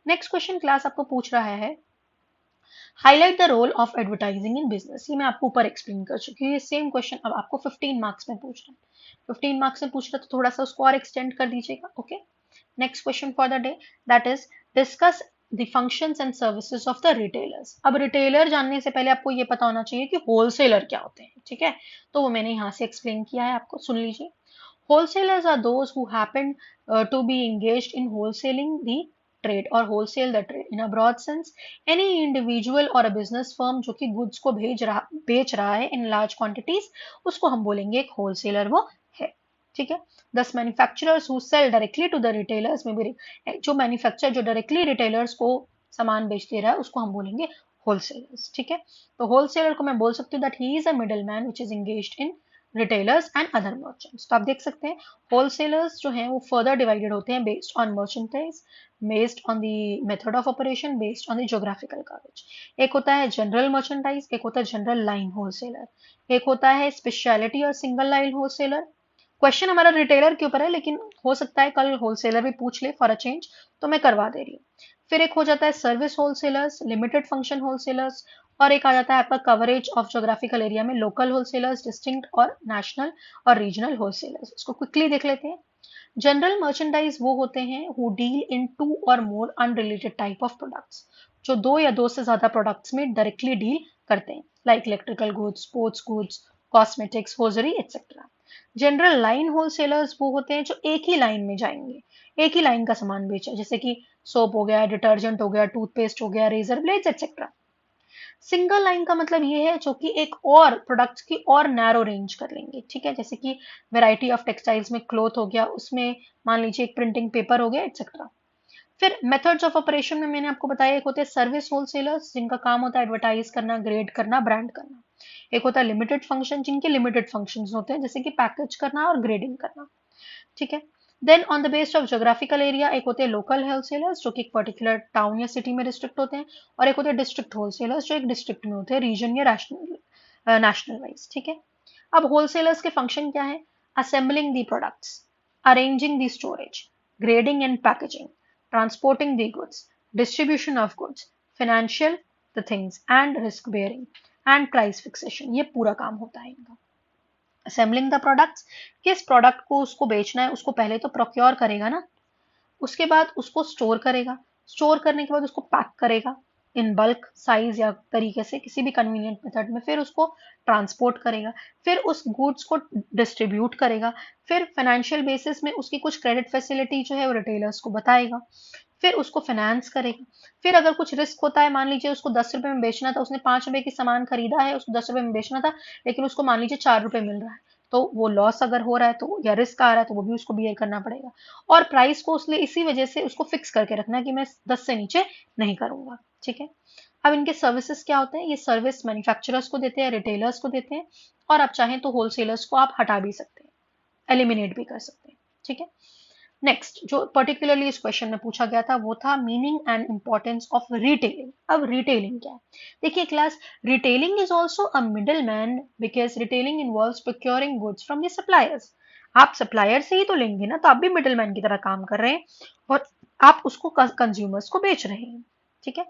नेक्स्ट क्वेश्चन क्लास आपको पूछ रहा है, highlight the role of advertising in business. ये मैं आपको ऊपर एक्सप्लेन कर चुकी हूँ, ये सेम क्वेश्चन अब आपको 15 मार्क्स में पूछ रहा है। 15 मार्क्स में पूछ रहा है तो थोड़ा सा उसको और एक्सटेंड कर दीजिएगा। Okay, next question for the day, that is discuss the functions and services of the retailers. अब रिटेलर जानने से पहले आपको ये पता होना चाहिए कि होलसेलर क्या होते हैं, ठीक है? तो वो मैंने यहाँ से एक्सप्लेन किया है, आपको सुन लीजिए। Wholesalers are those who happen to be engaged in wholesaling the trade or wholesale the trade. In a broad sense, any individual or a business firm जो कि goods को बेच रहा है in large quantities, उसको हम बोलेंगे एक wholesaler वो है, ठीक है? Thus manufacturers who sell directly to the retailers में भी जो manufacturer जो directly retailers को सामान बेच दे रहा है उसको हम बोलेंगे wholesalers, ठीक है? तो wholesaler को मैं बोल सकती हूँ that he is a middleman which is engaged in retailers and other merchants. तो आप देख सकते हैं होलसेलर्स जो हैं वो फर्दर डिवाइडेड होते हैं based on merchandise, based on the method of operation, based on the geographical coverage. एक होता है जनरल मर्चेंटाइज, एक होता है जनरल लाइन होलसेलर, एक होता है स्पेशलिटी और सिंगल लाइन होलसेलर। क्वेश्चन हमारा रिटेलर के ऊपर है लेकिन हो सकता है कल होलसेलर भी पूछ ले फॉर अ चेंज, तो मैं करवा दे रही हूँ। फिर एक हो जाता है service wholesalers, limited function wholesalers, और एक आ जाता है आपका कवरेज ऑफ जोग्राफिकल एरिया में लोकल होलसेलर्स, डिस्टिंक्ट और नेशनल और रीजनल होलसेलर्स। इसको क्विकली देख लेते हैं। जनरल मर्चेंडाइज वो होते हैं हु डील इन टू और मोर अनरिलेटेड टाइप ऑफ प्रोडक्ट्स, जो दो या दो से ज्यादा प्रोडक्ट्स में डायरेक्टली डील करते हैं, like electrical goods, sports goods, cosmetics, hosiery etcetera. General line wholesalers वो होते हैं जो एक ही लाइन में जाएंगे, एक ही लाइन का सामान बेचा, जैसे कि सोप हो गया, डिटर्जेंट हो गया, टूथपेस्ट हो गया, razor blades etcetera. Single line का मतलब ये है जो कि एक और प्रोडक्ट्स की और नैरो रेंज कर लेंगे, ठीक है? जैसे कि वैरायटी ऑफ टेक्सटाइल्स में क्लोथ हो गया, उसमें मान लीजिए एक प्रिंटिंग पेपर हो गया एक्सेट्रा। फिर मेथड्स ऑफ ऑपरेशन में मैंने आपको बताया, एक होते हैं सर्विस होलसेलर्स जिनका काम होता है एडवर्टाइज करना, ग्रेड करना, ब्रांड करना। एक होता है लिमिटेड फंक्शन जिनके लिमिटेड फंक्शंस होते हैं जैसे कि पैकेज करना और ग्रेडिंग करना, ठीक है? Then on the based of geographical area एक होते हैं लोकल होलसेलर्स जो कि एक पर्टिकुलर टाउन या सिटी में रिस्ट्रिक्ट होते हैं, और एक होते हैं डिस्ट्रिक्ट होलसेलर्स जो एक डिस्ट्रिक्ट में होते हैं, रीजन या नेशनल वाइज, ठीक है? अब होलसेलर्स के फंक्शन क्या है? Assembling the products, arranging the storage, grading and packaging, transporting the goods, distribution of goods, financial the things and risk bearing and price fixation, ये पूरा काम होता है इनका। असेंबलिंग द प्रोडक्ट्स, किस प्रोडक्ट को उसको बेचना है उसको पहले तो प्रोक्योर करेगा ना, उसके बाद उसको स्टोर करेगा, स्टोर करने के बाद उसको पैक करेगा इन बल्क साइज या तरीके से किसी भी कन्वीनियंट मेथड में, फिर उसको ट्रांसपोर्ट करेगा, फिर उस गुड्स को डिस्ट्रीब्यूट करेगा, फिर फाइनेंशियल बेसिस में उसकी कुछ क्रेडिट फैसिलिटी जो है वो रिटेलर्स को बताएगा, फिर उसको फाइनेंस करेगा। फिर अगर कुछ रिस्क होता है, मान लीजिए उसको 10 रुपए में बेचना था, उसने 5 रुपए की सामान खरीदा है, उसको 10 रुपए में बेचना था, लेकिन उसको मान लीजिए 4 रुपए मिल रहा है, तो वो लॉस अगर हो रहा है तो या रिस्क आ रहा है तो वो भी उसको बियर करना पड़ेगा। और प्राइस को उसने इसी वजह से उसको फिक्स करके रखना है कि मैं 10 से नीचे नहीं करूंगा, ठीक है? अब इनके सर्विसेज क्या होते हैं? ये सर्विस मैन्युफैक्चरर्स को देते हैं, रिटेलर्स को देते हैं, और आप चाहें तो होलसेलर्स को आप हटा भी सकते हैं, एलिमिनेट भी कर सकते हैं, ठीक है? नेक्स्ट जो पर्टिकुलरली इस क्वेश्चन में पूछा गया था वो था meaning and importance of retailing. अब रिटेलिंग क्या है? देखिए class, retailing is also a middle man because retailing involves procuring goods from the suppliers. आप सप्लायर से ही तो लेंगे ना, तो आप भी मिडल मैन की तरह काम कर रहे हैं और आप उसको कंज्यूमर्स को बेच रहे हैं, ठीक है?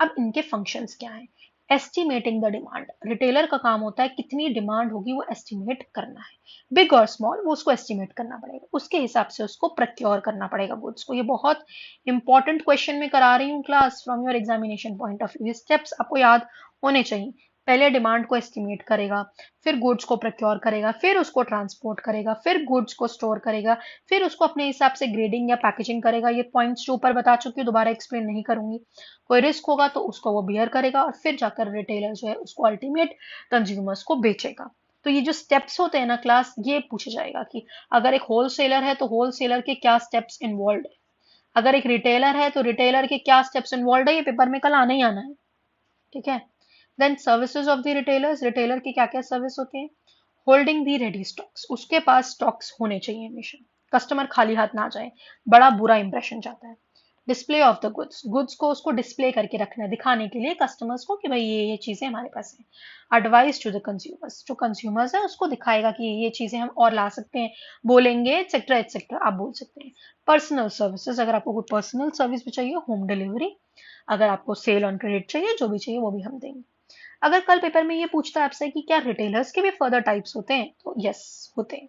अब इनके फंक्शंस क्या है? एस्टिमेटिंग द डिमांड, रिटेलर का काम होता है कितनी डिमांड होगी वो एस्टिमेट करना है, बिग और स्मॉल वो उसको एस्टिमेट करना पड़ेगा, उसके हिसाब से उसको प्रोक्योर करना पड़ेगा गुड्स को। ये बहुत इंपॉर्टेंट क्वेश्चन में करा रही हूँ class, from your examination point of view. ये स्टेप्स आपको याद होने चाहिए। पहले डिमांड को एस्टिमेट करेगा, फिर गुड्स को प्रोक्योर करेगा, फिर उसको ट्रांसपोर्ट करेगा, फिर गुड्स को स्टोर करेगा, फिर उसको अपने हिसाब से ग्रेडिंग या पैकेजिंग करेगा। ये पॉइंट्स जो ऊपर बता चुकी हूँ, दोबारा एक्सप्लेन नहीं करूंगी। कोई रिस्क होगा तो उसको वो बियर करेगा, और फिर जाकर रिटेलर जो है उसको अल्टीमेट कंज्यूमर्स को बेचेगा। तो ये जो स्टेप्स होते हैं ना क्लास, ये पूछा जाएगा कि अगर एक होलसेलर है तो होलसेलर के क्या स्टेप्स इन्वॉल्व है, अगर एक रिटेलर है तो रिटेलर के क्या स्टेप्स इन्वॉल्व है, ये पेपर में कल आना ही आना है। ठीक है। Then services of the retailers, retailer की क्या क्या सर्विस होती है। होल्डिंग दी रेडी स्टॉक्स, उसके पास स्टॉक्स होने चाहिए हमेशा, कस्टमर खाली हाथ ना जाए, बड़ा बुरा इंप्रेशन जाता है। Display of the goods, goods को उसको डिस्प्ले करके रखना है, दिखाने के लिए कस्टमर्स को कि भाई ये चीजें हमारे पास है। एडवाइस टू द कंज्यूमर्स, जो कंज्यूमर्स है उसको दिखाएगा कि ये चीजें हम और ला सकते हैं, बोलेंगे एक्सेट्रा एक्सेट्रा आप बोल सकते हैं। पर्सनल सर्विसेज, अगर आपको कोई पर्सनल सर्विस भी चाहिए, होम डिलीवरी, अगर आपको सेल ऑन क्रेडिट चाहिए, जो भी चाहिए वो भी हम देंगे। अगर कल पेपर में ये पूछता है आपसे कि क्या रिटेलर्स के भी फर्दर टाइप्स होते हैं, तो यस होते हैं।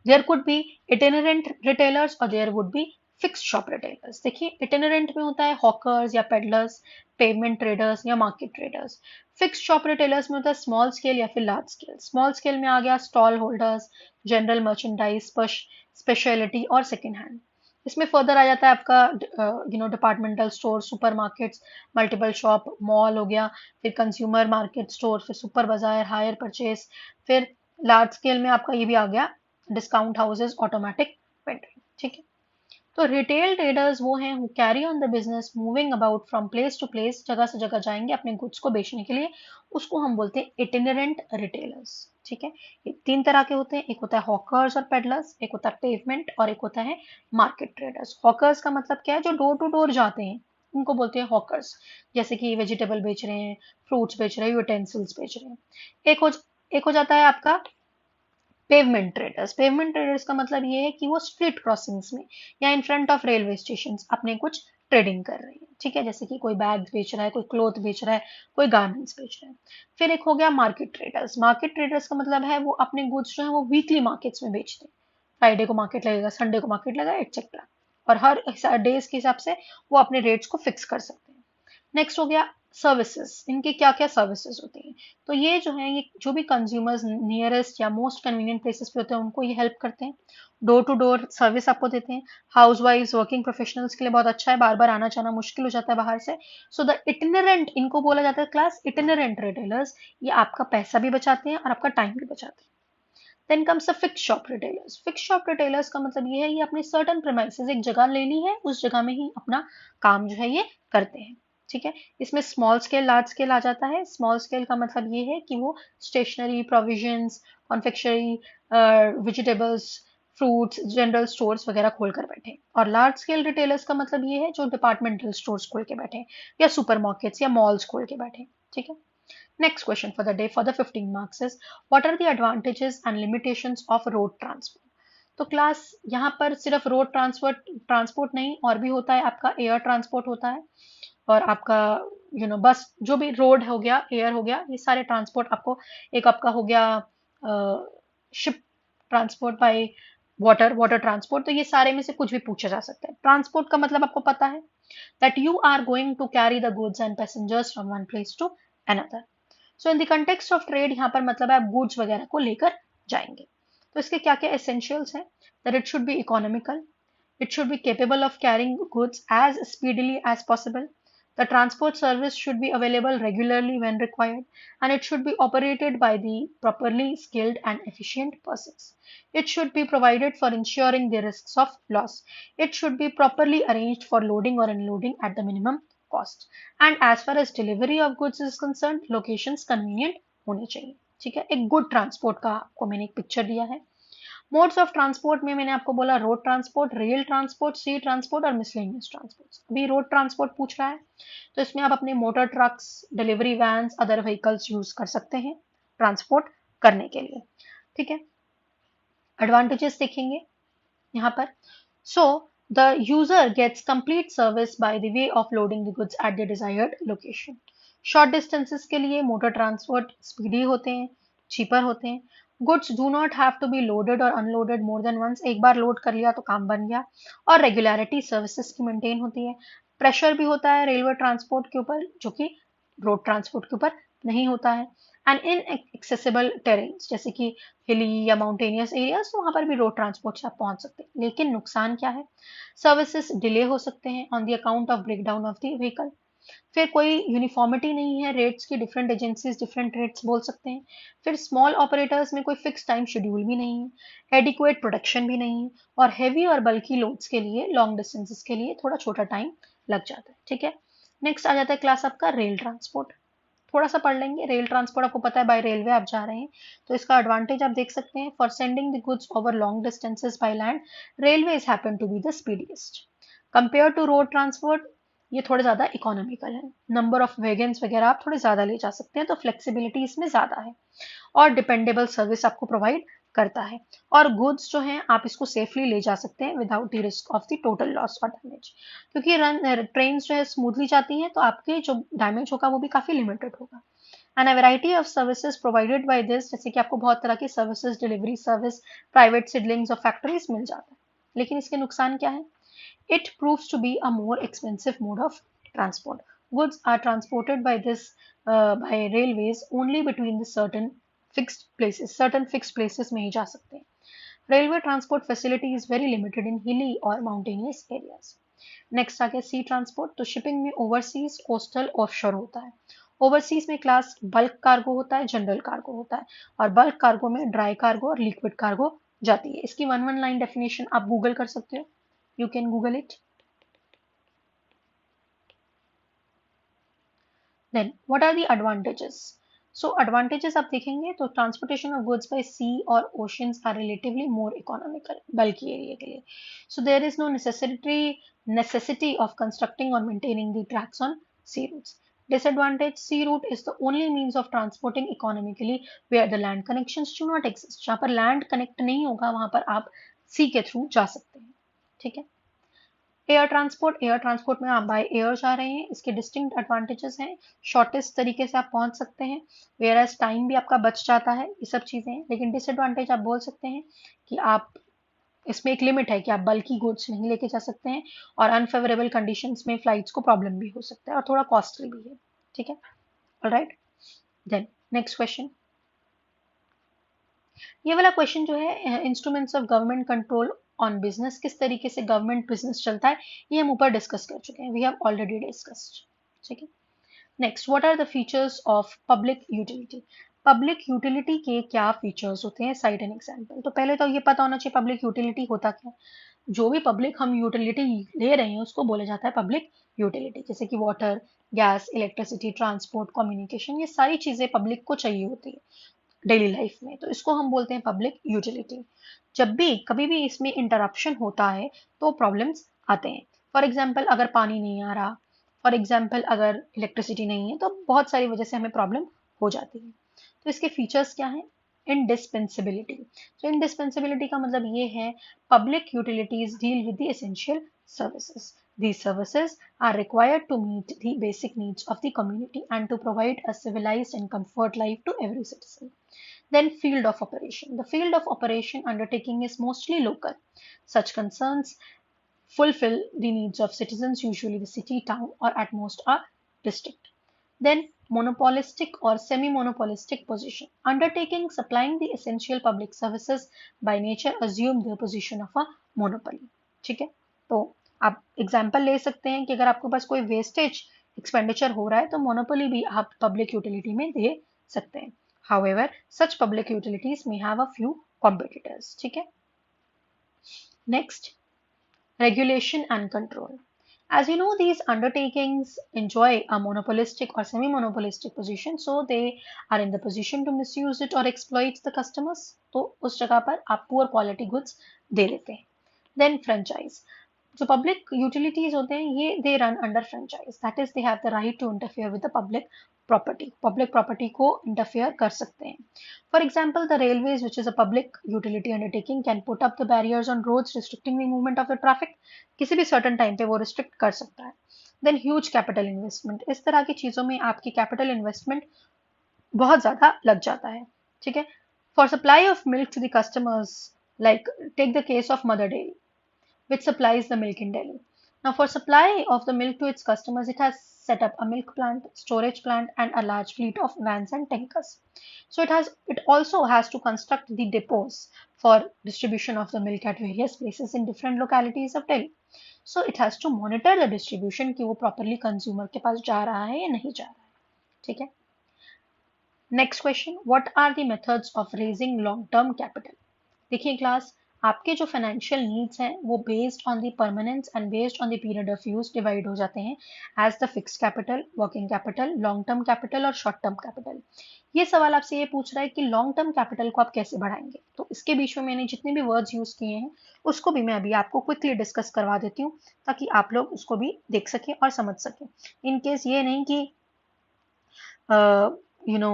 There could be itinerant retailers और there would be fixed shop retailers. देखिए इटिनरेंट में होता है हॉकर्स या पेडलर्स, पेवमेंट ट्रेडर्स या market traders. Fixed shop retailers में होता है स्मॉल स्केल या फिर लार्ज स्केल। स्मॉल स्केल में आ गया stall holders, general merchandise, speciality और सेकेंड हैंड। इसमें फर्दर आ जाता है आपका departmental store, supermarkets, multiple shop, mall हो गया, फिर कंज्यूमर मार्केट स्टोर, फिर सुपर बाजार, हायर परचेज। फिर लार्ज स्केल में आपका ये भी आ गया डिस्काउंट हाउसेज, ऑटोमेटिक वेंडरिंग। ठीक है। तो रिटेल ट्रेडर्स वो हैं who carry on the business moving about from place to place, जगह से जगह जाएंगे अपने गुड्स को बेचने के लिए, उसको हम बोलते हैं इटिनरेंट रिटेलर्स। ठीक है। ये तीन तरह के होते हैं, एक होता है हॉकर्स और पेडलर्स, एक होता है पेवमेंट, और एक होता है मार्केट ट्रेडर्स। हॉकर्स का मतलब क्या है, जो डोर टू डोर जाते हैं उनको बोलते हैं हॉकर्स, जैसे कि वेजिटेबल बेच रहे हैं, फ्रूट्स बेच रहे हैं, यूटेंसिल्स बेच रहे हैं। एक हो जाता है आपका पेवमेंट ट्रेडर्स। पेवमेंट ट्रेडर्स का मतलब ये है कि वो स्ट्रीट क्रॉसिंग्स में या in front of railway station अपने कुछ ट्रेडिंग कर रहे हैं। ठीक है। जैसे कि कोई बैग्स बेच रहा है, कोई क्लोथ बेच रहा है, कोई गारमेंट्स बेच रहा है। फिर एक हो गया मार्केट ट्रेडर्स। मार्केट ट्रेडर्स का मतलब है वो अपने गुड्स जो है वो वीकली मार्केट्स में बेचते हैं। फ्राइडे को मार्केट लगेगा, संडे को मार्केट लगेगा, एक्सेट्रा, और हर डेज के हिसाब से वो अपने रेट्स को फिक्स कर सकते हैं। नेक्स्ट हो गया सर्विसेज। इनके क्या क्या सर्विसेज होती हैं, तो ये जो है ये जो भी कंज्यूमर्स नियरेस्ट या मोस्ट कन्वीनियंट प्लेसेस पे होते हैं उनको ये हेल्प करते हैं। डोर टू डोर सर्विस आपको देते हैं। हाउस वाइफ, वर्किंग प्रोफेशनल्स के लिए बहुत अच्छा है, बार बार आना जाना मुश्किल हो जाता है बाहर से। सो द इटिनरेंट, इनको बोला जाता है क्लास इटिनरेंट रिटेलर्स। ये आपका पैसा भी बचाते हैं और आपका टाइम भी बचाते हैं। Then comes the fix shop retailers. Fix shop retailers का मतलब ये है ये अपने सर्टन प्रेमाइसेस, एक जगह ले ली है, उस जगह में ही अपना काम जो है ये करते हैं। ठीक है। इसमें स्मॉल स्केल लार्ज स्केल आ जाता है। स्मॉल स्केल का मतलब ये है कि वो stationery, provisions, confectionery, vegetables, fruits, general stores वगैरह खोल कर बैठे। और लार्ज स्केल रिटेलर्स का मतलब ये है जो डिपार्टमेंटल स्टोर्स खोल के बैठे, या सुपरमार्केट्स या मॉल्स खोल के बैठे। ठीक है। Next question for the day for the 15 marks is what are the advantages and limitations of road transport? तो क्लास यहाँ पर सिर्फ रोड ट्रांसपोर्ट नहीं, और भी होता है आपका एयर ट्रांसपोर्ट होता है, और आपका बस, जो भी रोड हो गया, एयर हो गया, ये सारे ट्रांसपोर्ट आपको, एक आपका हो गया ship transport by water transport. तो ये सारे में से कुछ भी पूछा जा सकता है। ट्रांसपोर्ट का मतलब आपको पता है that you are going to carry the goods and passengers from one place to another. So in the context of trade यहाँ पर मतलब है आप गुड्स वगैरह को लेकर जाएंगे। तो इसके क्या क्या एसेंशियल्स हैं, that it should be economical, it should be capable of carrying goods as speedily as possible. The transport service should be available regularly when required, and it should be operated by the properly skilled and efficient persons. It should be provided for ensuring the risks of loss. It should be properly arranged for loading or unloading at the minimum cost. And as far as delivery of goods is concerned, locations convenient होने चाहिए। ठीक है। एक good transport का आपको मैंने एक picture दिया है। मोड्स ऑफ ट्रांसपोर्ट में मैंने आपको बोला रोड ट्रांसपोर्ट, रेल ट्रांसपोर्ट, सी ट्रांसपोर्ट और मिसलेनियस ट्रांसपोर्ट। अभी रोड ट्रांसपोर्ट पूछ रहा है, तो इसमें आप अपने motor trucks, delivery vans, other vehicles use कर सकते हैं ट्रांसपोर्ट करने के लिए। ठीक है। एडवांटेजेस देखेंगे यहाँ पर। सो the user gets complete service by the way of loading the goods at the desired location. Short distances के लिए मोटर ट्रांसपोर्ट स्पीडी होते हैं, चीपर होते हैं। Goods do not have to be loaded और अनलोडेड मोर देन वंस, एक बार load कर लिया तो काम बन गया। और रेगुलरिटी सर्विसेज की मेंटेन होती है। प्रेशर भी होता है रेलवे ट्रांसपोर्ट के ऊपर, जो कि रोड ट्रांसपोर्ट के ऊपर नहीं होता है। एंड इन एक्सेसिबल टेरेन्स जैसे कि हिली या माउंटेनियस एरियाज, तो वहां पर भी रोड ट्रांसपोर्ट से आप पहुंच सकते हैं। लेकिन नुकसान क्या है? सर्विसेज डिले हो सकते हैं on the account of breakdown of the vehicle. फिर कोई यूनिफॉर्मिटी नहीं है रेट्स की, डिफरेंट एजेंसीज डिफरेंट रेट्स बोल सकते हैं। फिर स्मॉल ऑपरेटर्स में कोई फिक्स टाइम शेड्यूल भी नहीं है, एडिक्वेट प्रोटेक्शन भी नहीं है, और हैवी और बल्कि लोड्स के लिए, लॉन्ग डिस्टेंसेस के लिए थोड़ा छोटा टाइम लग जाता है। ठीक है, नेक्स्ट आ जाता है क्लास आपका रेल ट्रांसपोर्ट। थोड़ा सा पढ़ लेंगे। रेल ट्रांसपोर्ट आपको पता है बाय रेलवे आप जा रहे हैं, तो इसका एडवांटेज आप देख सकते हैं। For sending the goods over long distances by land, railways happen to be the speediest compare to road transport. ये थोड़े ज़्यादा इकोनॉमिकल है, नंबर ऑफ वैगन्स वगैरह आप थोड़े ज़्यादा ले जा सकते हैं, तो फ्लेक्सिबिलिटी इसमें ज़्यादा है। और डिपेंडेबल सर्विस आपको प्रोवाइड करता है। और गुड्स जो हैं आप इसको सेफली ले जा सकते हैं without the risk of the total loss और डैमेज, क्योंकि ट्रेन जो है स्मूथली जाती हैं, तो आपके जो डैमेज होगा वो भी काफ़ी लिमिटेड होगा। And a variety of services provided by this, जैसे कि आपको बहुत तरह की services, delivery service, private seedlings और फैक्ट्रीज मिल जाता है। लेकिन इसके नुकसान क्या है? It proves to be a more expensive mode of transport. Goods are transported by by railways only between the certain fixed places. Certain fixed places में ही जा सकते हैं. Railway transport facility is very limited in hilly or mountainous areas. Next आ गया sea transport. तो shipping में overseas, coastal, offshore होता है। ओवरसीज में क्लास बल्क कार्गो होता है, जनरल कार्गो होता है, और बल्क कार्गो में ड्राई कार्गो और लिक्विड कार्गो जाती है। इसकी वन लाइन डेफिनेशन आप गूगल कर सकते हो, you can Google it. Then what are the advantages? So advantages आप देखेंगे तो transportation of goods by sea और oceans are relatively more economical बल्कि एरिया के लिए। So there is no necessity of constructing or maintaining the tracks on sea routes. Disadvantage: sea route is the only means of transporting economically where the land connections do not exist. जहाँ पर land connect नहीं होगा वहां पर आप sea के through जा सकते हैं। ठीक है। एयर ट्रांसपोर्ट में आप बाय एयर जा रहे हैं, इसके डिस्टिंक्ट एडवांटेजेस हैं। शॉर्टेस्ट तरीके से आप पहुंच सकते हैं, वेयर एज टाइम भी आपका बच जाता है, ये सब चीजें हैं। लेकिन डिसएडवांटेज आप बोल सकते हैं कि आप, इसमें एक लिमिट है कि आप बल्कि गुड्स नहीं लेके जा सकते हैं, और अनफेवरेबल कंडीशंस में फ्लाइट्स को प्रॉब्लम भी हो सकता है और थोड़ा कॉस्टली भी है। ठीक है, ऑलराइट। देन नेक्स्ट क्वेश्चन, ये वाला क्वेश्चन जो है, instruments of government control on business, किस तरीके से गवर्नमेंट बिजनेस चलता है, ये हम ऊपर डिस्कस कर चुके हैं, वी हैव ऑलरेडी डिस्कस्ड। ठीक है, next, what are the features of public utility? Public utility के क्या फीचर्स होते हैं, साइट एन एग्जांपल। तो पहले तो ये पता होना चाहिए पब्लिक यूटिलिटी होता क्या है। जो भी पब्लिक हम यूटिलिटी ले रहे हैं उसको बोला जाता है पब्लिक यूटिलिटी, जैसे कि water, gas, electricity, transport, communication, ये सारी चीजें पब्लिक को चाहिए होती है डेली लाइफ में, तो इसको हम बोलते हैं पब्लिक यूटिलिटी। जब भी कभी भी इसमें इंटरप्शन होता है तो प्रॉब्लम्स आते हैं। फॉर एग्जाम्पल अगर पानी नहीं आ रहा, फॉर एग्जाम्पल अगर इलेक्ट्रिसिटी नहीं है, तो बहुत सारी वजह से हमें प्रॉब्लम हो जाती है। तो इसके फीचर्स क्या हैं? इंडिस्पेंसिबिलिटी। तो इंडिस्पेंसिबिलिटी का मतलब ये है, public utilities deal with the essential services. These services are required to meet the basic needs of the community and to provide a civilized and comfort life to every citizen. Then field of operation. The field of operation undertaking is mostly local. Such concerns fulfill the needs of citizens, usually the city, town, or at most a district. Then monopolistic or semi-monopolistic position. Undertaking supplying the essential public services by nature assume the position of a monopoly. ठीक है, तो आप example ले सकते हैं कि अगर आपके पास कोई वेस्टेज एक्सपेंडिचर हो रहा है तो मोनोपोली भी आप पब्लिक यूटिलिटी में दे सकते हैं। However, such public utilities may have a few competitors. ठीक है, next, regulation and control. As you know, these undertakings enjoy a monopolistic or semi-monopolistic position, so they are in the position to misuse it or exploit the customers. तो उस जगह पर आप poor quality goods दे लेते हैं। Then franchise. जो public utilities होते हैं ये they run under franchise, that is they have the right to interfere with the public property को इंटरफेयर कर सकते हैं। For example the railways which is a public utility undertaking can put up the barriers on roads restricting the movement of the traffic. किसी भी certain time पे वो restrict कर सकता है। देन ह्यूज कैपिटल इन्वेस्टमेंट, इस तरह की चीज़ों में आपकी कैपिटल इन्वेस्टमेंट बहुत ज़्यादा लग जाता है, ठीक है. For supply of milk to the customers, like take the case of Mother Dairy which supplies the milk in Delhi. Now, for supply of the milk to its customers, it has set up a milk plant, storage plant, and a large fleet of vans and tankers. So it also has to construct the depots for distribution of the milk at various places in different localities of Delhi. So it has to monitor the distribution कि वो properly consumer के पास जा रहा है या नहीं जा रहा है, ठीक है. Next question, what are the methods of raising long term capital. देखिए क्लास, आपके जो फाइनेंशियल नीड्स हैं वो based on the permanence and based on the period of use divide हो जाते हैं as the fix capital, working capital, long term capital और short term capital. ये सवाल आपसे ये पूछ रहा है कि लॉन्ग टर्म कैपिटल को आप कैसे बढ़ाएंगे. तो इसके बीच में मैंने जितने भी वर्ड्स यूज किए हैं उसको भी मैं अभी आपको क्विकली डिस्कस करवा देती हूँ ताकि आप लोग उसको भी देख सकें और समझ सकें. इन केस ये नहीं कि यू नो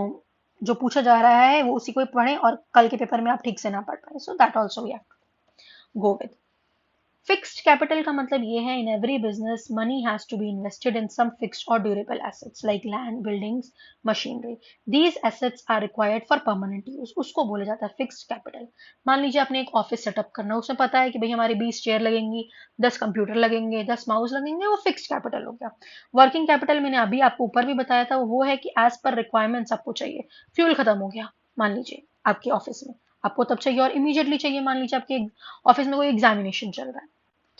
जो पूछा जा रहा है वो उसी को ही पढ़ें और कल के पेपर में आप ठीक से ना पढ़ पाए. So that also we have to go with. Fixed capital का मतलब ये है, in every business money has to be invested in some fixed और durable assets like land, buildings, machinery. These assets are required for permanent use, उसको बोला जाता है fixed capital. मान लीजिए आपने एक ऑफिस सेटअप करना है, उसमें पता है कि भाई हमारी 20 चेयर लगेंगी, 10 कंप्यूटर लगेंगे, 10 माउस लगेंगे, वो फिक्स्ड कैपिटल हो गया. वर्किंग कैपिटल मैंने अभी आपको ऊपर भी बताया था, वो है कि एज पर रिक्वायरमेंट्स आपको चाहिए. फ्यूल खत्म हो गया मान लीजिए आपके ऑफिस में, आपको तब चाहिए और इमीडिएटली चाहिए. मान लीजिए आपके ऑफिस में कोई एग्जामिनेशन चल रहा है,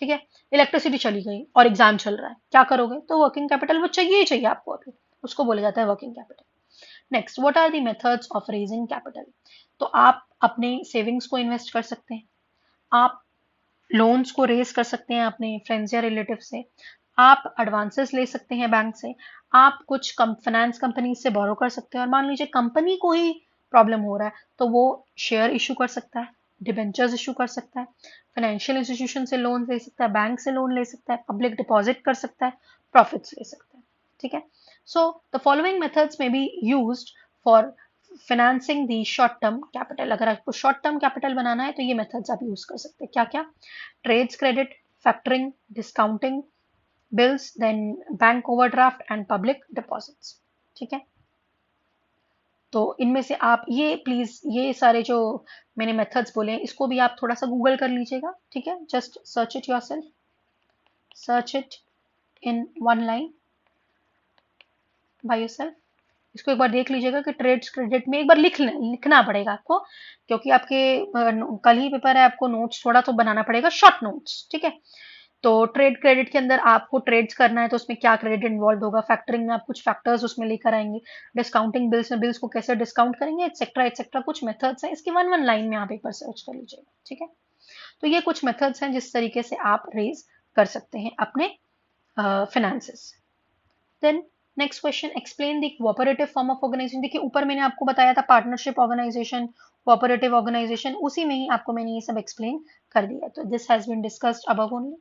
ठीक है, इलेक्ट्रिसिटी चली गई और एग्जाम चल रहा है, क्या करोगे. तो वर्किंग कैपिटल वो चाहिए ही चाहिए आपको अभी, उसको बोला जाता है working capital. Next, what are the methods of raising capital. तो आप अपने सेविंग्स को इन्वेस्ट कर सकते हैं, आप लोन्स को रेज कर सकते हैं अपने फ्रेंड्स या रिलेटिव से, आप एडवांसेस ले सकते हैं बैंक से, आप कुछ फाइनेंस कंपनी से बोरो कर सकते हैं. और मान लीजिए कंपनी को ही प्रॉब्लम हो रहा है तो वो शेयर इशू कर सकता है, डिबेंचर्स इशू कर सकता है, फाइनेंशियल इंस्टीट्यूशन से लोन ले सकता है, बैंक से लोन ले सकता है, पब्लिक डिपॉजिट कर सकता है, प्रॉफिट्स ले सकता है, ठीक है. सो द फॉलोइंग मेथड्स में be used for financing the short term capital. अगर आपको शॉर्ट टर्म कैपिटल बनाना है तो ये मेथड्स आप यूज कर सकते हैं. क्या क्या? Trades credit, factoring, discounting, bills, then bank overdraft and public deposits, ठीक है. तो इनमें से आप ये प्लीज ये सारे जो मैंने मेथड्स बोले हैं इसको भी आप थोड़ा सा गूगल कर लीजिएगा, ठीक है. Just search it yourself, search it in one line by yourself. इसको एक बार देख लीजिएगा कि ट्रेड्स क्रेडिट में एक बार लिखना पड़ेगा आपको, क्योंकि आपके कल ही पेपर है, आपको नोट्स थोड़ा तो बनाना पड़ेगा, शॉर्ट नोट्स, ठीक है. तो ट्रेड क्रेडिट के अंदर आपको ट्रेड्स करना है तो उसमें क्या क्रेडिट इन्वॉल्व होगा, फैक्टरिंग में आप कुछ फैक्टर्स उसमें लेकर आएंगे, डिस्काउंटिंग बिल्स में बिल्स को कैसे डिस्काउंट करेंगे, एक्सेट्रा एक्सेट्रा, कुछ मेथड्स हैं. इसकी वन वन लाइन में आप एक बार सर्च कर लीजिएगा, ठीक है. तो ये कुछ मेथड्स हैं जिस तरीके से आप रेज कर सकते हैं अपने finances. Then next question, explain the cooperative form of organisation. देखिए ऊपर मैंने आपको बताया था पार्टनरशिप ऑर्गेनाइजेशन, कोऑपरेटिव ऑर्गेनाइजेशन, उसी में ही आपको मैंने ये सब एक्सप्लेन कर दिया. तो this has been discussed above only.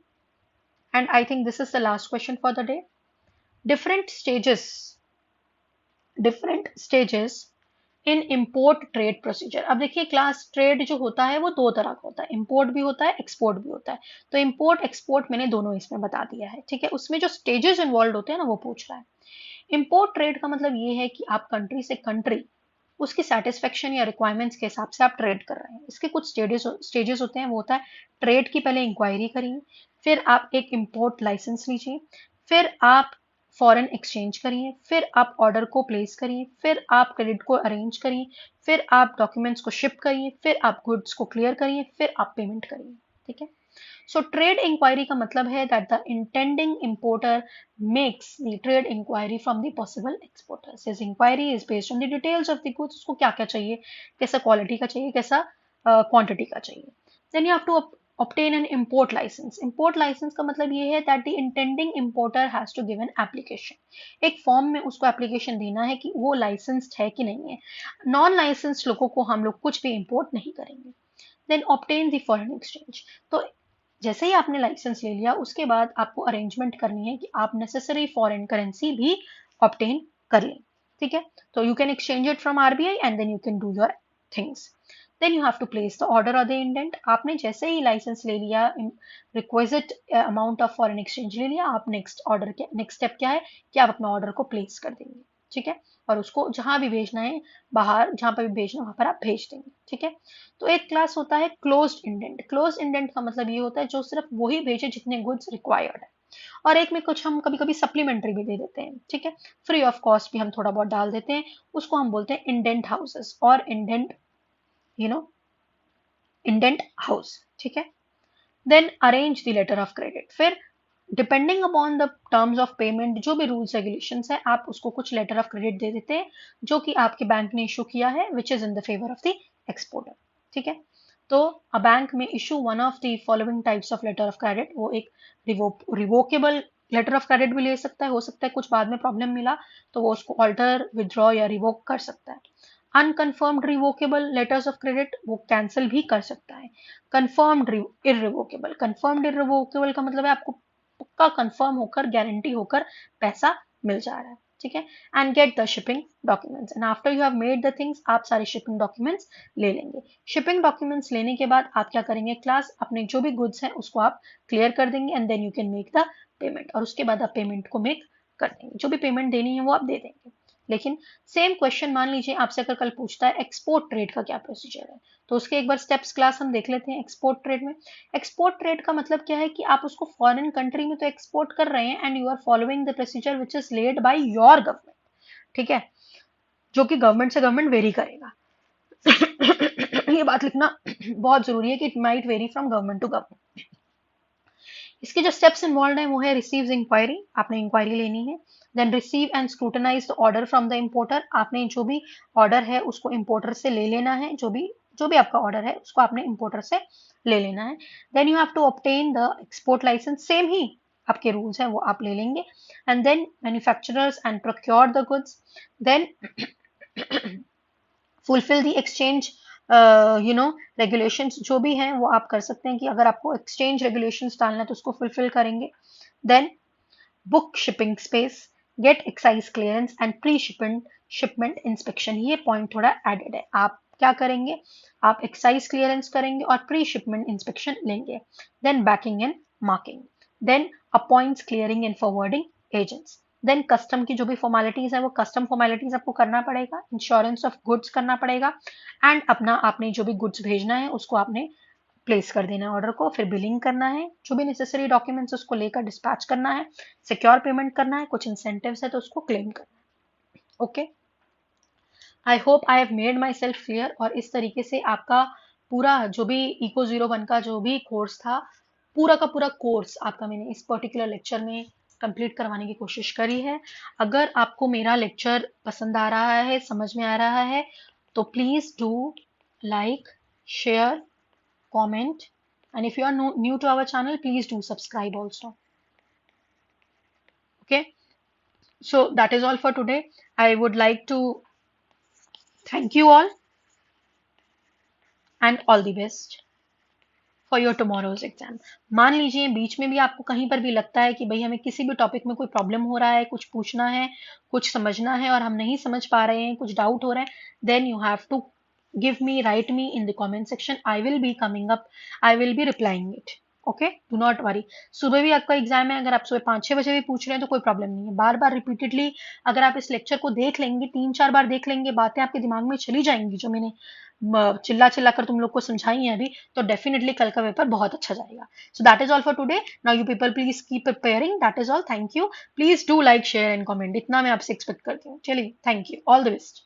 And I think this is the last question for the day. Different stages in import trade procedure. अब देखिए क्लास, ट्रेड जो होता है वो दो तरह का होता है, इंपोर्ट भी होता है, एक्सपोर्ट भी होता है. तो इंपोर्ट एक्सपोर्ट मैंने दोनों इसमें बता दिया है, ठीक है. उसमें जो स्टेजेस इन्वॉल्व होते हैं ना वो पूछ रहा है. इंपोर्ट ट्रेड का मतलब ये है कि आप कंट्री से कंट्री उसकी सेटिस्फेक्शन या रिक्वायरमेंट्स के हिसाब से आप ट्रेड कर रहे हैं. इसके कुछ स्टेजेस होते हैं. वो होता है ट्रेड की पहले इंक्वायरी करिए, फिर आप एक इंपोर्ट लाइसेंस लीजिए, फिर आप फॉरेन एक्सचेंज करिए, फिर आप ऑर्डर को प्लेस करिए, फिर आप क्रेडिट को अरेंज करिए, फिर आप डॉक्यूमेंट्स को शिप करिए, फिर आप गुड्स को क्लियर करिए, फिर आप पेमेंट करिए, ठीक है. So trade inquiry का मतलब है that the intending importer makes the trade inquiry from the possible exporter. His inquiry is based on the details of the goods. उसको क्या क्या चाहिए, कैसा क्वालिटी का चाहिए, कैसा क्वांटिटी का चाहिए. Then you have to obtain an import license. Import license का मतलब ये है that the intending importer has to give an application. एक फॉर्म में उसको एप्लीकेशन देना है कि वो लाइसेंस्ड है कि नहीं है. नॉन लाइसेंस्ड लोगों को हम लोग कुछ भी इंपोर्ट नहीं करेंगे. Then obtain the foreign exchange. तो जैसे ही आपने लाइसेंस ले लिया उसके बाद आपको अरेंजमेंट करनी है कि आप नेसेसरी फॉरेन करेंसी भी ऑब्टेन कर लें, ठीक है. तो you can exchange it from RBI and then you can do your things. Then you have to place the order और द इंडेंट। आपने जैसे ही लाइसेंस ले लिया, requisite amount of foreign exchange ले लिया, आप नेक्स्ट स्टेप क्या है कि आप अपना ऑर्डर को प्लेस कर देंगे, ठीक है, और उसको जहां भी भेजना है, बाहर जहां पर भी भेजना है वहां पर आप भेज देंगे, ठीक है। तो एक क्लास होता है क्लोज्ड इंडेंट। क्लोज्ड इंडेंट का मतलब ये होता है जो सिर्फ वही भेजे जितने गुड्स रिक्वायर्ड है, और एक में कुछ हम कभी कभी सप्लीमेंट्री भी दे देते हैं, ठीक है, फ्री ऑफ कॉस्ट भी हम थोड़ा बहुत डाल देते हैं, उसको हम बोलते हैं इंडेंट हाउसेस और indent, you know, indent house, ठीक है। Then arrange the letter of credit. फिर depending upon the terms of payment, जो भी रूल्स रेगुलेशंस है, आप उसको कुछ लेटर ऑफ क्रेडिट दे देते हैं जो कि आपके बैंक ने इशू किया है, which is in the favour of the exporter, ठीक है। तो अ बैंक में issue one of the following types of letter of credit. वो एक रिवोकेबल लेटर ऑफ क्रेडिट भी ले सकता है, हो सकता है कुछ बाद में प्रॉब्लम मिला तो वो उसको ऑल्टर, विदड्रॉ या रिवोक कर सकता है। Unconfirmed revocable letters of credit, वो कैंसिल भी कर सकता है। कंफर्म्ड इररिवोकेबल, कंफर्म्ड इररिवोकेबल का मतलब है आपको पक्का कंफर्म होकर, गारंटी होकर पैसा मिल जा रहा है, ठीक है। And get the shipping documents, and after you have made the things, आप सारे शिपिंग डॉक्यूमेंट्स ले लेंगे। शिपिंग डॉक्यूमेंट्स लेने के बाद आप क्या करेंगे, क्लास अपने जो भी गुड्स हैं उसको आप क्लियर कर देंगे, and then you can make the payment, और उसके बाद आप पेमेंट को मेक कर देंगे, जो भी पेमेंट देनी है वो आप दे देंगे। लेकिन सेम क्वेश्चन मान लीजिए आपसे अगर कल पूछता है एक्सपोर्ट ट्रेड का क्या प्रोसीजर है, तो उसके एक बार स्टेप्स क्लास हम देख लेते हैं। एक्सपोर्ट ट्रेड में, एक्सपोर्ट ट्रेड का मतलब क्या है कि आप उसको फॉरेन कंट्री में तो एक्सपोर्ट कर रहे हैं, and you are following the procedure which is led by your government, ठीक है, जो कि गवर्नमेंट से गवर्नमेंट वेरी करेगा। ये बात लिखना बहुत जरूरी है कि it might vary from government to government. इसके जो स्टेप्स इन्वॉल्व है वो है रिसीव्स इंक्वायरी, आपने इंक्वायरी लेनी है। Then receive and scrutinise the order from the importer, आपने जो भी ऑर्डर है उसको इम्पोर्टर से ले लेना है, जो भी आपका ऑर्डर है उसको आपने इम्पोर्टर से ले लेना है। Then you have to obtain the export licence, same ही आपके रूल्स हैं वो आप ले लेंगे। And then manufacturers and procure the goods. Then fulfil the exchange regulations, जो भी हैं वो आप कर सकते हैं कि अगर आपको एक्सचेंज रेगुलेशंस डालना है तो उसको फुलफिल करेंगे। Then book shipping space, get excise clearance and pre shipment inspection. ये पॉइंट थोड़ा एडेड है। आप क्या करेंगे, आप एक्साइज क्लियरेंस करेंगे और प्री शिपमेंट इंस्पेक्शन लेंगे। Then packing and marking, then appoints clearing and forwarding agents. Then custom की जो भी फॉर्मेलिटीज है वो कस्टम फॉर्मेलिटीज आपको करना पड़ेगा। इंश्योरेंस ऑफ गुड्स करना पड़ेगा, एंड अपना आपने जो भी गुड्स भेजना है उसको आपने प्लेस कर देना है ऑर्डर को। फिर बिलिंग करना है, जो भी नेसेसरी डॉक्यूमेंट्स उसको लेकर डिस्पैच करना है, सिक्योर पेमेंट करना है, कुछ इंसेंटिव्स है तो उसको क्लेम करना है। Okay, I hope I have made my self clear. और इस तरीके से आपका पूरा जो भी इको 01 का जो भी कोर्स था, पूरा का पूरा कोर्स आपका मैंने इस पर्टिकुलर लेक्चर में कंप्लीट करवाने की कोशिश करी है। अगर आपको मेरा लेक्चर पसंद आ रहा है, समझ में आ रहा है, तो please do like, share, comment, and if you are new to our channel, please do subscribe also. Okay, so that is all for today. I would like to thank you all and all the best for your tomorrow's exam. मान लीजिए बीच में भी आपको कहीं पर भी लगता है कि भाई हमें किसी भी टॉपिक में कोई प्रॉब्लम हो रहा है, कुछ पूछना है, कुछ समझना है और हम नहीं समझ पा रहे हैं, कुछ डाउट हो रहा है, then you have to write me in the comment section. I will be coming up, I will be replying it. Okay, do not worry. सुबह भी आपका एग्जाम है, अगर आप सुबह 5-6 बजे भी पूछ रहे हैं तो कोई प्रॉब्लम नहीं है। बार बार रिपीटेडली अगर आप इस लेक्चर को देख लेंगे, 3-4 बार देख लेंगे, बातें आपके दिमाग में चली जाएंगी जो मैंने चिल्ला चिल्ला कर तुम लोग को समझाई है अभी, तो डेफिनेटली कल का पेपर बहुत अच्छा जाएगा। So that is all for today. Now you people please keep preparing. That is all, thank you. Please do like, share and comment, इतना मैं आपसे एक्सपेक्ट करती हूँ। चलिए, thank you, all the best.